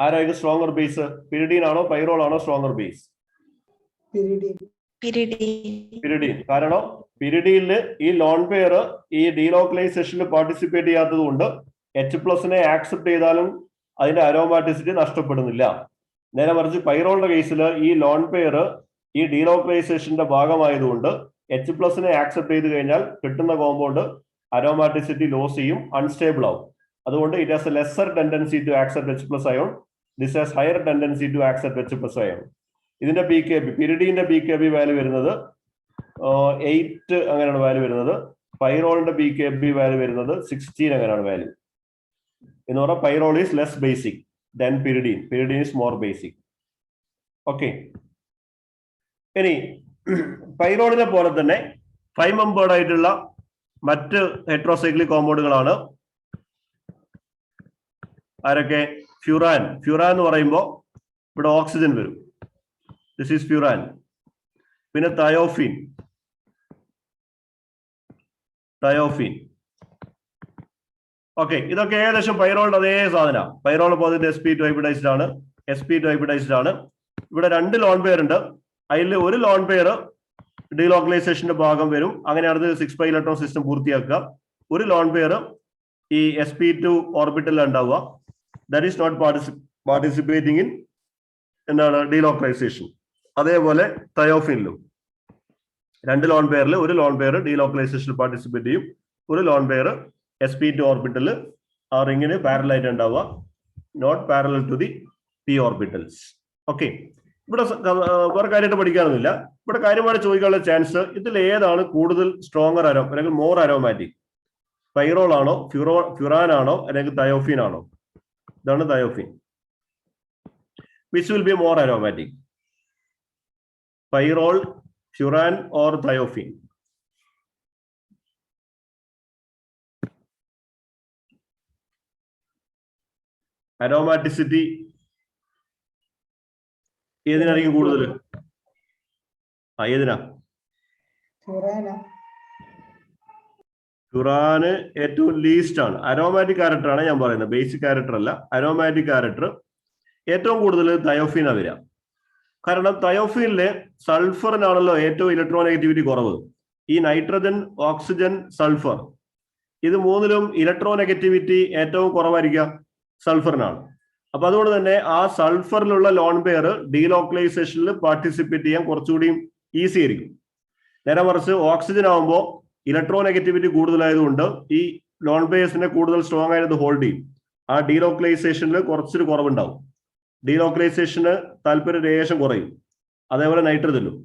ആരായിരിക്കും സ്ട്രോങ്ങർ ബേസ്? പിരിഡീൻ ആണോ പൈറോൾ ആണോ സ്ട്രോങ്ങർ ബേസ്? പിരിഡീൻ. കാരണം പിരിഡീനില് ഈ ലോൺ പെയർ ഈ ഡീലോക്കലൈസേഷനിൽ പാർട്ടിസിപ്പേറ്റ് ചെയ്യാത്തത് കൊണ്ട് H+നെ ആക്സെപ്റ്റ് ചെയ്താലും അതിന്റെ അരോമാറ്റിസിറ്റി നഷ്ടപ്പെടുന്നില്ല. നേരെ മറിച്ച് പൈറോളിന്റെ കേസിൽ ഈ ലോൺ പെയർ ഈ ഡീലോക്കലൈസേഷന്റെ ഭാഗമായതുകൊണ്ട് H+നെ ആക്സെപ്റ്റ് ചെയ്ത് കഴിഞ്ഞാൽ കിട്ടുന്ന കോമ്പൗണ്ട് അരോമാറ്റിസിറ്റി ലോസ് ചെയ്യും, അൺസ്റ്റേബിൾ ആവും. അതുകൊണ്ട് it has a lesser tendency to accept H+ ion. This has higher tendency to accept H+ ion. ഇതിന്റെ PKB, പിരിഡീന്റെ PKB വാല്യൂ വരുന്നത് 8 അങ്ങനെയാണ് വാല്യൂ വരുന്നത്. പൈറോളിന്റെ PKB വാല്യൂ വരുന്നത് 16 അങ്ങനെയാണ് വാല്യൂ. എന്ന് പറഞ്ഞാൽ pyrrole is less basic then pyridine. Pyridine is more basic. Okay. ഇനി പൈറോളിനെ പോലെ തന്നെ 5 മെമ്പേർഡ് ആയിട്ടുള്ള മറ്റ് ഹെട്രോസൈക്ലിക് കോമ്പൗണ്ടുകളാണ് ആരൊക്കെ? ഫ്യൂറാൻ. ഫ്യൂറാൻ എന്ന് പറയുമ്പോൾ ഇവിടെ ഓക്സിജൻ വരും. This is furan. പിന്നെ തയോഫീൻ. ഓക്കെ, ഇതൊക്കെ ഏകദേശം പൈറോളിന്റെ അതേ സാധന. പൈറോൾ പോസിറ്റീവ് sp2 ഹൈബ്രിഡൈസ്ഡ് ആണ്. sp2 ഹൈബ്രിഡൈസ്ഡ് ആണ്. ഇവിടെ 2 ലോൺ പെയർ ഉണ്ട്. അതിൽ ഒരു ലോൺ പെയർ ഡീലോക്കലൈസേഷന്റെ ഭാഗം വരും. അങ്ങനെയാണ് 6π ഇലക്ട്രോൺ സിസ്റ്റം പൂർത്തിയാക്കുക. ഒരു ലോൺ പെയർ ഈ sp2 ഓർബിറ്റലിൽ ഉണ്ടാവുക. That is not participating in എന്താണ് ഡീലോക്കലൈസേഷൻ. അതേപോലെ തയോഫിനിലും 2 ലോൺ പെയറിൽ ഒരു ലോൺ പെയർ ഡീലോക്കലൈസേഷനിൽ പാർട്ടിസിപ്പേറ്റ് ചെയ്യും. ഒരു ലോൺ പെയർ sp2 ഓർബിറ്റൽ ആ റിങ്ങിന് പാരലൽ ആയിട്ട് ഉണ്ടാവുക, not parallel to the p orbitals. Okay, ഇവിടെ വേറെ കാര്യമായിട്ട് പഠിക്കാനൊന്നുമില്ല. ഇവിടെ കാര്യമായിട്ട് ചോദിക്കാനുള്ള ചാൻസ് ഇതിൽ ഏതാണ് കൂടുതൽ സ്ട്രോങ്ങർ അല്ലെങ്കിൽ മോർ അരോമാറ്റിക്? പൈറോൾ ആണോ, ഫ്യൂറാൻ ആണോ, അല്ലെങ്കിൽ തയോഫീൻ ആണോ? ഇതാണ് thiophene. Which will be more aromatic? Pyrrole, furan or thiophene? Aromaticity ഏതിനായിരിക്കും കൂടുതൽ? ഏതിനാ? ഫ്യൂറാന് ഏറ്റവും ലീസ്റ്റ് ആണ്. അരോമാറ്റിക് ക്യാരക്ടർ ആണ് ഞാൻ പറയുന്നത്, ബേസിക് ക്യാരക്ടർ അല്ല. അരോമാറ്റിക് ക്യാരക്ടർ ഏറ്റവും കൂടുതൽ തയോഫീനാ വരിക. കാരണം തയോഫീനിലെ സൾഫറിനാണല്ലോ ഏറ്റവും ഇലക്ട്രോനെഗറ്റിവിറ്റി കുറവ്. ഈ നൈട്രജൻ, ഓക്സിജൻ, സൾഫർ ഇത് മൂന്നിലും ഇലക്ട്രോനെഗറ്റിവിറ്റി ഏറ്റവും കുറവായിരിക്കുക സൾഫറിനാണ്. അപ്പൊ അതുകൊണ്ട് തന്നെ ആ സൾഫറിലുള്ള ലോൺ പെയർ ഡീലോക്കലൈസേഷനിൽ പാർട്ടിസിപ്പേറ്റ് ചെയ്യാൻ കുറച്ചുകൂടിയും ഈസി ആയിരിക്കും. നേരെ മറിച്ച് ഓക്സിജൻ ആകുമ്പോൾ ഇലക്ട്രോനെഗറ്റിവിറ്റി കൂടുതലായതുകൊണ്ട് ഈ ലോൺ പെയർസിനെ കൂടുതൽ സ്ട്രോങ് ആയിട്ട് ഹോൾഡ് ചെയ്യും. ആ ഡീലോക്കലൈസേഷനിൽ കുറച്ചൊരു കുറവുണ്ടാവും. ഡീലോക്കലൈസേഷന് താല്പര്യ രേഖം കുറയും. അതേപോലെ നൈട്രജനും.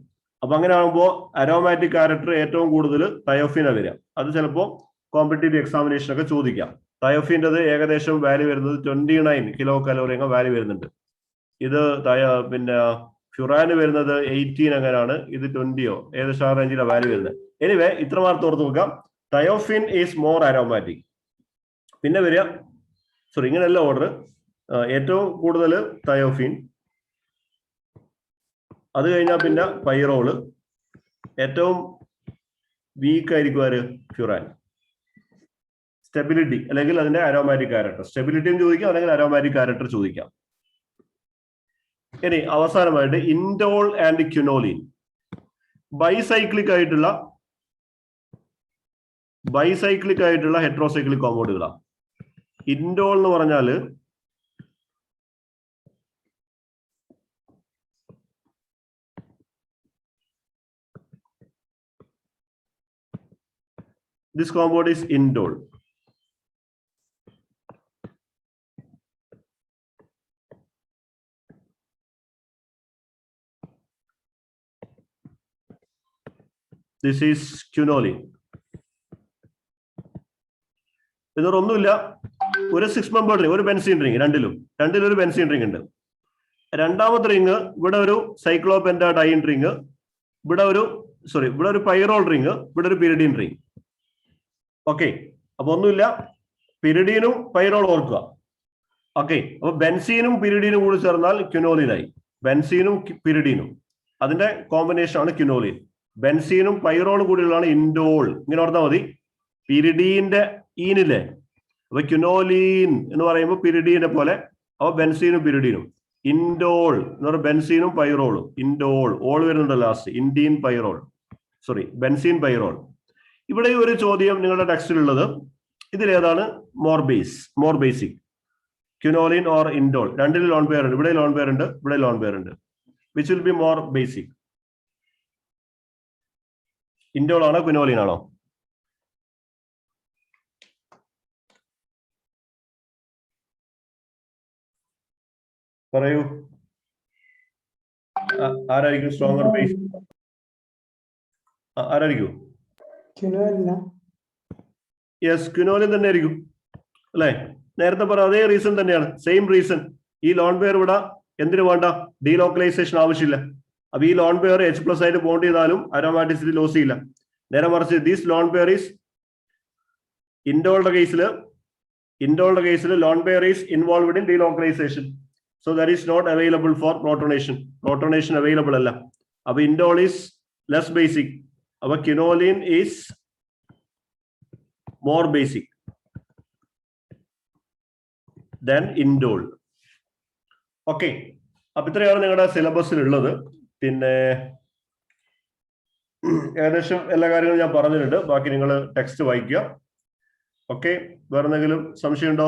അപ്പൊ അങ്ങനെ ആകുമ്പോൾ അരോമാറ്റിക് ക്യാരക്ടർ ഏറ്റവും കൂടുതൽ തയോഫീനാണ് വരിക. അത് ചിലപ്പോൾ കോമ്പറ്റേറ്റീവ് എക്സാമിനേഷനൊക്കെ ചോദിക്കാം. തയോഫീൻ്റെത് ഏകദേശം വാല്യൂ വരുന്നത് 29 കിലോ കലോറി വാല്യൂ വരുന്നുണ്ട്. ഇത് പിന്നെ ഫ്യൂറാന് വരുന്നത് 18 അങ്ങനെയാണ്. ഇത് 20യോ ഏകദേശം ആ റേഞ്ചിലാണ് വാല്യൂ വരുന്നത്. എനിവേ ഇത്ര മാർക്ക് ഓർത്ത് നോക്കാം. തയോഫീൻ ഈസ് മോർ അരോമാറ്റിക്. പിന്നെ വരിക ഇങ്ങനെയല്ല ഓർഡർ. ഏറ്റവും കൂടുതൽ തയോഫീൻ, അത് കഴിഞ്ഞാൽ പിന്നെ പൈറോള്, ഏറ്റവും വീക്ക് ആയിരിക്കും ആര്? ഫ്യൂറാൻ. സ്റ്റെബിലിറ്റി അല്ലെങ്കിൽ അതിന്റെ അരോമാറ്റിക് ക്യാരക്ടർ, സ്റ്റെബിലിറ്റിയും ചോദിക്കാം അല്ലെങ്കിൽ അരോമാറ്റിക് ക്യാരക്ടർ ചോദിക്കാം. ഇനി അവസാനമായിട്ട് ഇൻഡോൾ ആൻഡ് ക്യുനോലിൻ. ബൈസൈക്ലിക് ആയിട്ടുള്ള ഹെട്രോസൈക്ലിക് കോമ്പൗണ്ടുകളാണ്. ഇൻഡോൾ എന്ന് പറഞ്ഞാല് this compound is indole. This is quinoline. ഇതൊന്നുമില്ല, ഒരു 6 മെമ്പേർഡ് റിംഗ്, ഒരു ബെൻസീൻ റിംഗ്, രണ്ടിലും ഒരു ബെൻസീൻ റിംഗ് ഉണ്ട്. രണ്ടാമത്തെ റിംഗ് ഇവിടെ ഒരു സൈക്ലോപെന്റാഡൈൻ റിംഗ്, ഇവിടെ ഒരു പൈറോൾ റിംഗ്, ഇവിടെ ഒരു പിരിഡീൻ റിംഗ്. ഓക്കെ, അപ്പൊ ഒന്നുമില്ല, പിരിഡീനും പൈറോൾ ഓർക്കുക. ഓക്കെ, അപ്പൊ ബെൻസീനും പിരിഡീനും കൂടി ചേർന്നാൽ ക്യുനോലിനായി. ബെൻസീനും പിരിഡീനും. അതിന്റെ കോമ്പിനേഷൻ ആണ് ക്വിനോലിൻ. ബെൻസീനും പൈറോണും കൂടിയുള്ളതാണ് ഇൻഡോൾ. ഇങ്ങനെ ഓർത്താൽ മതി. പിരിഡീന്റെ ഈനില്ലേ, അപ്പൊ ക്വിനോലീൻ എന്ന് പറയുമ്പോൾ പിരിഡീനെ പോലെ, അപ്പൊ ബെൻസീനും പിരിഡീനും. ഇൻഡോൾ എന്ന് പറയുമ്പോൾ ബെൻസീനും പൈറോളും. ഇൻഡോൾ, ഓൾ വരുന്നുണ്ട് last. Indene pyrrole, sorry benzene pyrrole. ഇവിടെ ഒരു ചോദ്യം നിങ്ങളുടെ ടെക്സ്റ്റിലുള്ളത്, ഇതിലേതാണ് more basic, quinoline or indole? രണ്ടിൽ ലോൺ പെയർ ഉണ്ട്. ഇവിടെ ലോൺ പെയർ ഉണ്ട്, ഇവിടെ ലോൺ പെയർ ഉണ്ട്. Which will be more basic? Indole ആണോ ക്വിനോലിൻ ആണോ? പറയൂ, ആരായിരിക്കും സ്ട്രോങ്ങർ ബേസ്? ആരായിരിക്കും? യെസ്, ക്വിനോലിൻ തന്നെ ആയിരിക്കും അല്ലെ? നേരത്തെ പറഞ്ഞ അതേ റീസൺ തന്നെയാണ്, സെയിം റീസൺ. ഈ ലോൺ പെയർ ഇവിടെ എന്തിനു വേണ്ട? ഡീലോക്കലൈസേഷൻ ആവശ്യമില്ല. അപ്പൊ ഈ ലോൺ പെയർ H+ ആയിട്ട് ബോണ്ട് ചെയ്താലും അരോമാറ്റിസിറ്റി ലോസ് ചെയ്യില്ല. നേരെ മറിച്ച് ദിസ് ലോൺ പെയർ ഈസ് ഇൻഡോളുടെ കേസിൽ lone pair is involved in delocalisation. So that is not available for protonation available അല്ല. അപ്പൊ ഇൻഡോൾ ഈസ് ലെസ് ബേസിക്. അപ്പൊ quinoline is more basic than indole. Okay, അപ്പൊ ഇത്രയാണ് നിങ്ങളുടെ സിലബസിൽ ഉള്ളത്. പിന്നെ ഏകദേശം എല്ലാ കാര്യങ്ങളും ഞാൻ പറഞ്ഞിട്ടുണ്ട്. ബാക്കി നിങ്ങൾ ടെക്സ്റ്റ് വായിക്കുക. ഓക്കെ, വേറെ എന്തെങ്കിലും സംശയം ഉണ്ടോ?